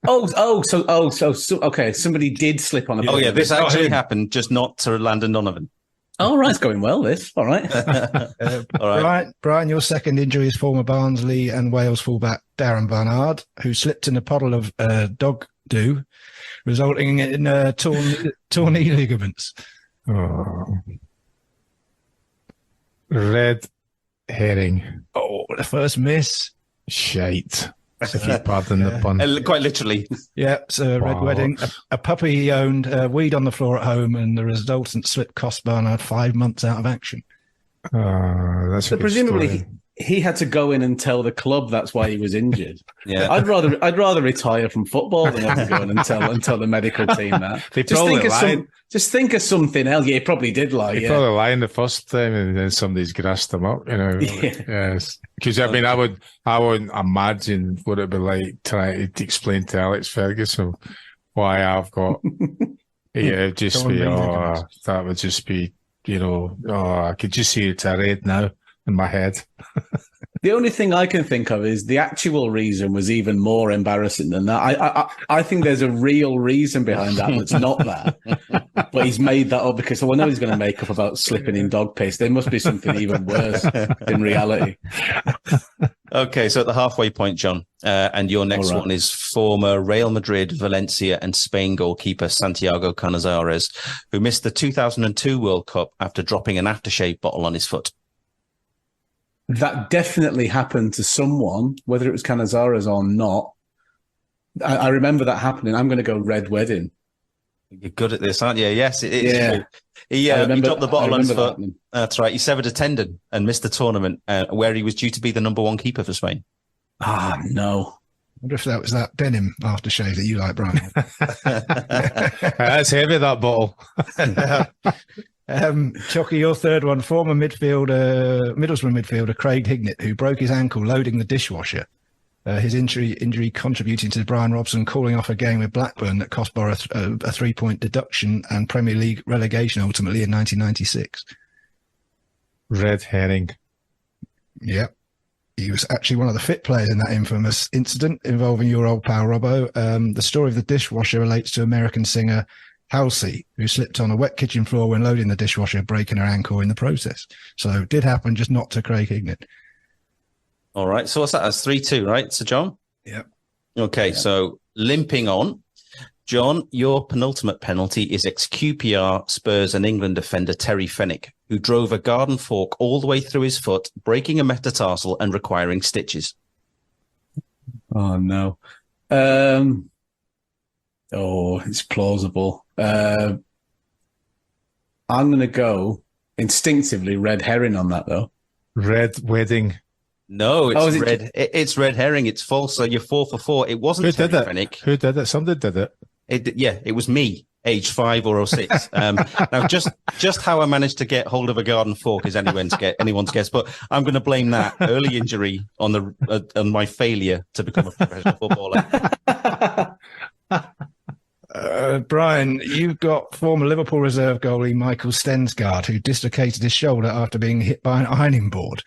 Okay. Somebody did slip on a puddle. Oh, yeah. This actually happened, just not to Landon Donovan. Oh, right. It's going well, this. All right. All right. Brian, your second injury is former Barnsley and Wales fullback Darren Barnard, who slipped in a puddle of dog do, resulting in torn knee ligaments. Oh. Red herring. Oh, the first miss. Shite. If you pardon the pun. Quite literally. Yeah, so red wedding. A puppy he owned, weed on the floor at home, and the resultant slip cost Barnard 5 months out of action. That's so presumably he had to go in and tell the club that's why he was injured. Yeah. I'd rather retire from football than have to go in and tell the medical team that. They just probably think of something else. Yeah, he probably did lie. He probably lied the first time, and then somebody's grassed him up. Yes. Because I mean, I wouldn't imagine what it'd be like trying to explain to Alex Ferguson why I've got. It'd just be that would just be I could just see it red now in my head. The only thing I can think of is the actual reason was even more embarrassing than that. I think there's a real reason behind that that's not that. But he's made that up because I know he's going to make up about slipping in dog piss. There must be something even worse in reality. Okay, so at the halfway point, John, and your next one is former Real Madrid, Valencia and Spain goalkeeper Santiago Canizares, who missed the 2002 World Cup after dropping an aftershave bottle on his foot. That definitely happened to someone, whether it was Canizares or not. I remember that happening. I'm going to go Red Wedding. You're good at this, aren't you? Yes, it is true. He dropped the bottle on his foot. That's right. He severed a tendon and missed the tournament where he was due to be the number one keeper for Spain. No. I wonder if that was that denim aftershave that you like, Brian. That's heavy, that bottle. Choccy, your third one, former Middlesbrough midfielder Craig Hignett, who broke his ankle loading the dishwasher. His injury contributing to Brian Robson calling off a game with Blackburn that cost Borough a 3-point deduction and Premier League relegation ultimately in 1996. Red herring. Yep. He was actually one of the fit players in that infamous incident involving your old pal Robbo. The story of the dishwasher relates to American singer Halsey, who slipped on a wet kitchen floor when loading the dishwasher, breaking her ankle in the process. So it did happen, just not to Craig Hignett. All right. So what's that? That's 3-2, right? So, John? Yep. Okay. So limping on. John, your penultimate penalty is ex-QPR, Spurs and England defender Terry Fenwick, who drove a garden fork all the way through his foot, breaking a metatarsal and requiring stitches. Oh, no. It's plausible. I'm going to go instinctively Red Herring on that, though. Red Wedding. No, it's red. It's Red Herring. It's false. So you're 4 for 4. It wasn't Terry Fenwick. Who did it? Somebody did it. It was me, age 5 or 6. Now, just how I managed to get hold of a garden fork is anyone's guess. But I'm going to blame that early injury on my failure to become a professional footballer. Brian, you've got former Liverpool reserve goalie Michael Stensgaard, who dislocated his shoulder after being hit by an ironing board.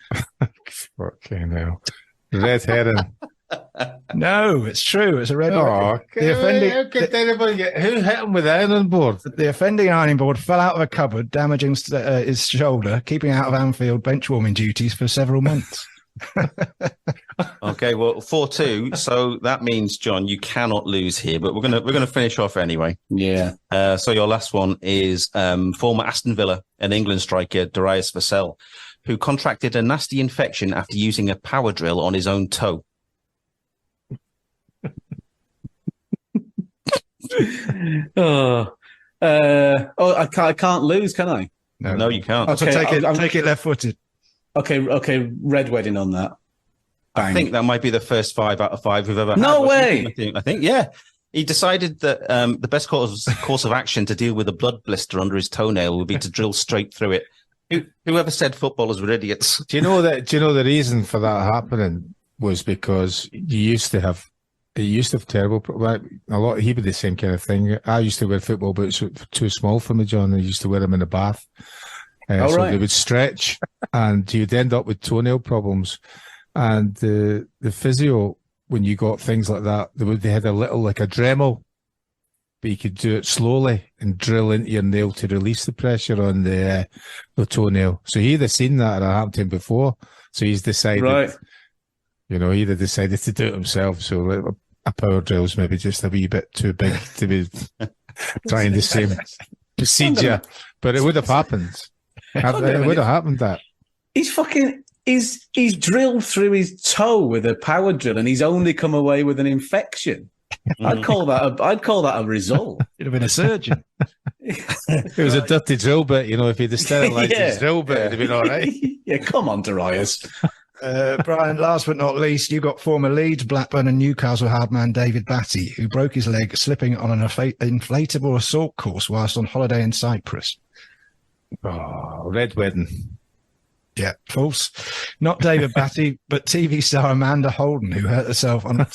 Fucking hell. Red herring. No, it's true. It's a red herring. Who hit him with the ironing board? The offending ironing board fell out of a cupboard, damaging his shoulder, keeping out of Anfield benchwarming duties for several months. Okay, well, 4-2. So that means, John, you cannot lose here, but we're gonna finish off anyway. Yeah. So your last one is former Aston Villa and England striker Darius Vassell, who contracted a nasty infection after using a power drill on his own toe. I can't lose, can I? No, you can't. Okay, so take it left-footed. Okay, Red Wedding on that. Bang. I think that might be the first 5 out of 5 we've ever had. No way! I think, yeah. He decided that the best course of action to deal with a blood blister under his toenail would be to drill straight through it. Whoever said footballers were idiots? Do you know the reason for that happening was because he used to have terrible. He did the same kind of thing. I used to wear football boots too small for me, John. I used to wear them in the bath. They would stretch and you'd end up with toenail problems. And the physio, when you got things like that, they had a little, like a Dremel, but you could do it slowly and drill into your nail to release the pressure on the toenail. So he'd have seen that and it happened to him before. So he's decided, he'd have decided to do it himself. So a power drill's maybe just a wee bit too big to be trying the same procedure, but it would have happened. It would have happened that. He's drilled through his toe with a power drill and he's only come away with an infection. I'd call that a result. You'd have been a surgeon. It was a dirty drill bit, if he'd have sterilised his drill bit, it'd have been all right. Yeah, come on, Darius. Brian, last but not least, you got former Leeds, Blackburn and Newcastle hardman David Batty, who broke his leg slipping on an inflatable assault course whilst on holiday in Cyprus. Oh, Red Wedding. Yeah, false. Not David Batty, but TV star Amanda Holden, who hurt herself on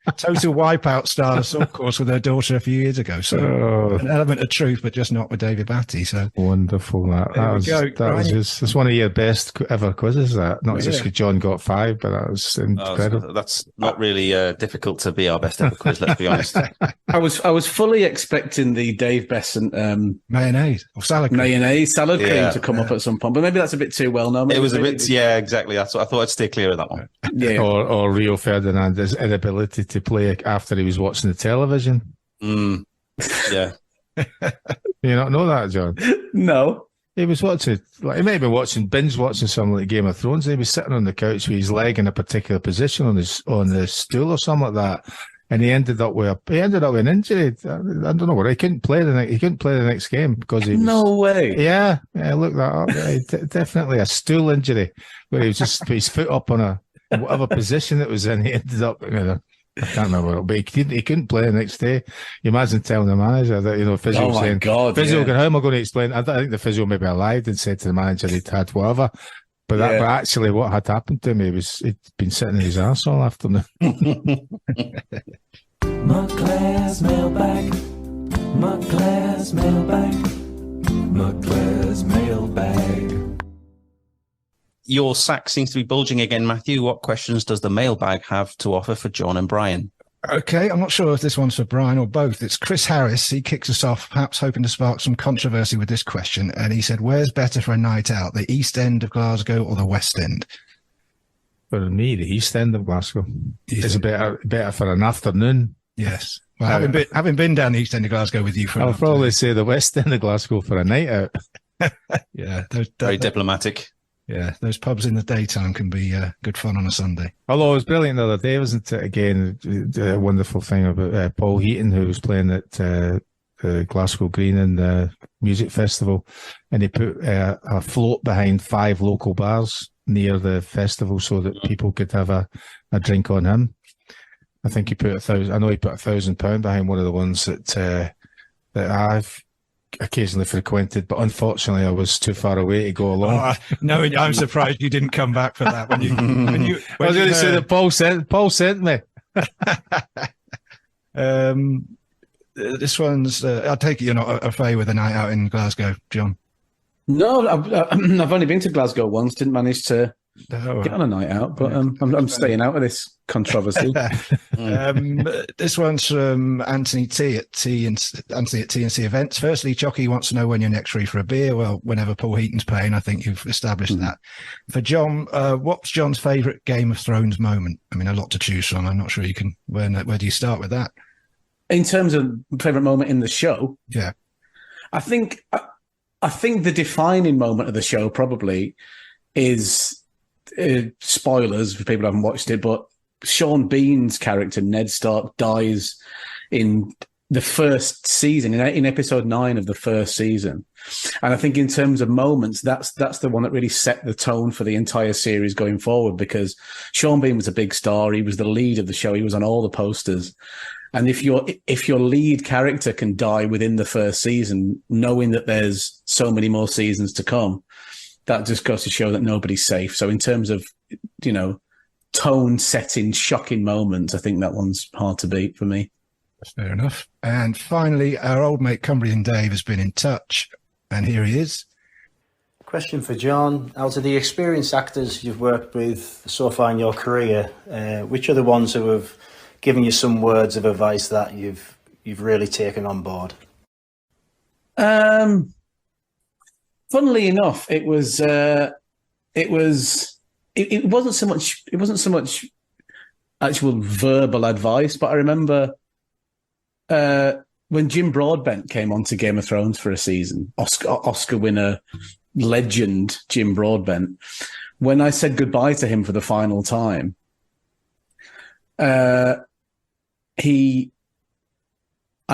a total wipeout style assault course with her daughter a few years ago. So an element of truth, but just not with David Batty. So wonderful. That's one of your best ever quizzes. That not just because John got 5, but that was incredible. That's not really difficult to be our best ever quiz. Let's be honest. I was fully expecting the Dave Besant mayonnaise or salad cream. Cream to come up at some point, but maybe that's a bit too well known. It was a bit, exactly. That's what I thought. I'd stay clear of that one. Yeah, or Rio Ferdinand's inability to play after he was watching the television. Yeah. You not know that, John? No. He was watching, he may have been binge watching something like Game of Thrones. He was sitting on the couch with his leg in a particular position on the stool or something like that, and he ended up with an injury. I don't know what. He couldn't play the next game because he was, no way. Yeah, look that up. Yeah, definitely a stool injury where he was just put his foot up on whatever position it was in. He ended up, I can't remember, but he couldn't play the next day. You imagine telling the manager that, physio saying, physio, how am I going to explain? I think the physio maybe lied and said to the manager he'd had whatever. But but actually what had happened to me was he'd been sitting in his arse all afternoon. Montclair's mailbag. Montclair's mailbag. Montclair's mailbag. Your sack seems to be bulging again, Matthew. What questions does the mailbag have to offer for John and Brian? Okay, I'm not sure if this one's for Brian or both. It's Chris Harris. He kicks us off, perhaps hoping to spark some controversy with this question. And he said, where's better for a night out, the East End of Glasgow or the West End? For me, the East End of Glasgow is better for an afternoon. Yes. Well, having been down the East End of Glasgow with you I'll probably say the West End of Glasgow for a night out. Yeah. Very diplomatic. Yeah, those pubs in the daytime can be good fun on a Sunday. Although it was brilliant the other day, wasn't it? Again, a wonderful thing about Paul Heaton, who was playing at Glasgow Green in the music festival, and he put a float behind 5 local bars near the festival so that people could have a drink on him. I think he put £1,000 behind one of the ones that I've occasionally frequented, but unfortunately I was too far away to go along. No, I'm surprised you didn't come back for that. When you I was going to say that Paul sent me. This one's. I take it you're not a fay with a night out in Glasgow, John. No, I've only been to Glasgow once. Didn't manage to get on a night out, but I'm staying out of this controversy. This one's from Anthony at T&C Events. Firstly, Choccy wants to know when you're next free for a beer. Well, whenever Paul Heaton's playing, I think you've established that. For John, what's John's favourite Game of Thrones moment? I mean, a lot to choose from. I'm not sure you can. Where do you start with that? In terms of favourite moment in the show, yeah, I think the defining moment of the show probably is. Spoilers for people who haven't watched it, but Sean Bean's character Ned Stark dies in the first season, in episode 9 of the first season. And I think in terms of moments, that's the one that really set the tone for the entire series going forward, because Sean Bean was a big star. He was the lead of the show. He was on all the posters. And if your lead character can die within the first season, knowing that there's so many more seasons to come, that just goes to show that nobody's safe. So in terms of, tone-setting, shocking moments, I think that one's hard to beat for me. Fair enough. And finally, our old mate Cumbrian Dave has been in touch, and here he is. Question for John. Out of the experienced actors you've worked with so far in your career, which are the ones who have given you some words of advice that you've really taken on board? Funnily enough, it wasn't so much actual verbal advice, but I remember when Jim Broadbent came onto Game of Thrones for a season, Oscar winner, legend Jim Broadbent. When I said goodbye to him for the final time, I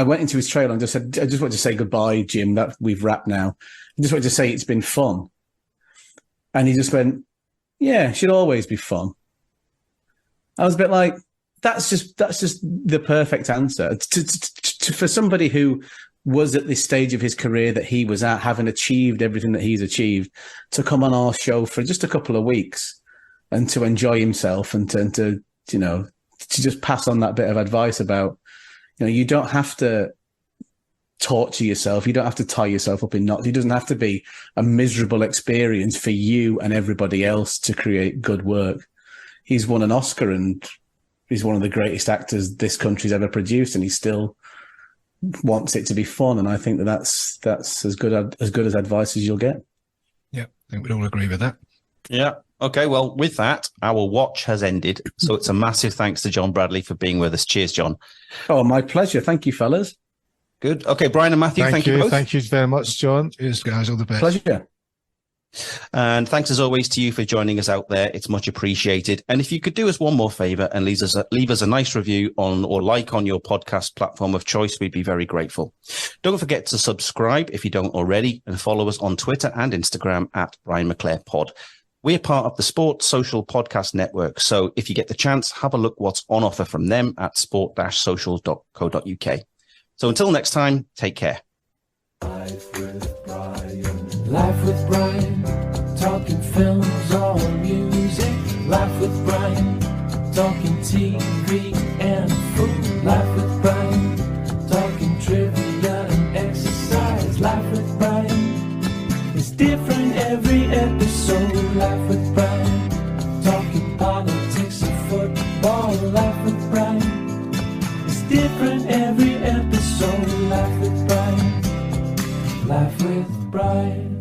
went into his trailer and just said, I just want to say goodbye, Jim, that we've wrapped now. I just want to say it's been fun. And he just went, Yeah, it should always be fun. I was a bit like, that's just the perfect answer. For somebody who was at this stage of his career that he was at, having achieved everything that he's achieved, to come on our show for just a couple of weeks and to enjoy himself and to just pass on that bit of advice about, you don't have to torture yourself. You don't have to tie yourself up in knots. It doesn't have to be a miserable experience for you and everybody else to create good work. He's won an Oscar and he's one of the greatest actors this country's ever produced, and he still wants it to be fun. And I think that's as good as advice as you'll get. Yeah, I think we'd all agree with that. Yeah. Okay, well, with that, our watch has ended. So it's a massive thanks to John Bradley for being with us. Cheers, John. Oh, my pleasure. Thank you, fellas. Good. Okay, Brian and Matthew, thank you both. Thank you very much, John. Cheers, guys. All the best. Pleasure. And thanks as always to you for joining us out there. It's much appreciated. And if you could do us one more favor and leave us a nice review on your podcast platform of choice, we'd be very grateful. Don't forget to subscribe if you don't already, and follow us on Twitter and Instagram at Brian McClare Pod. We're part of the Sport Social Podcast Network, so if you get the chance, have a look what's on offer from them at sport-socials.co.uk. So until next time, take care. Life with Brian, talking films or music. Life with Brian, talking TV and food. Life with Brian, talking trivia and exercise. Life with Brian is different every episode. Life with Brian, talking politics and football. Life with Brian is different every episode. Life with Brian, Life with Brian.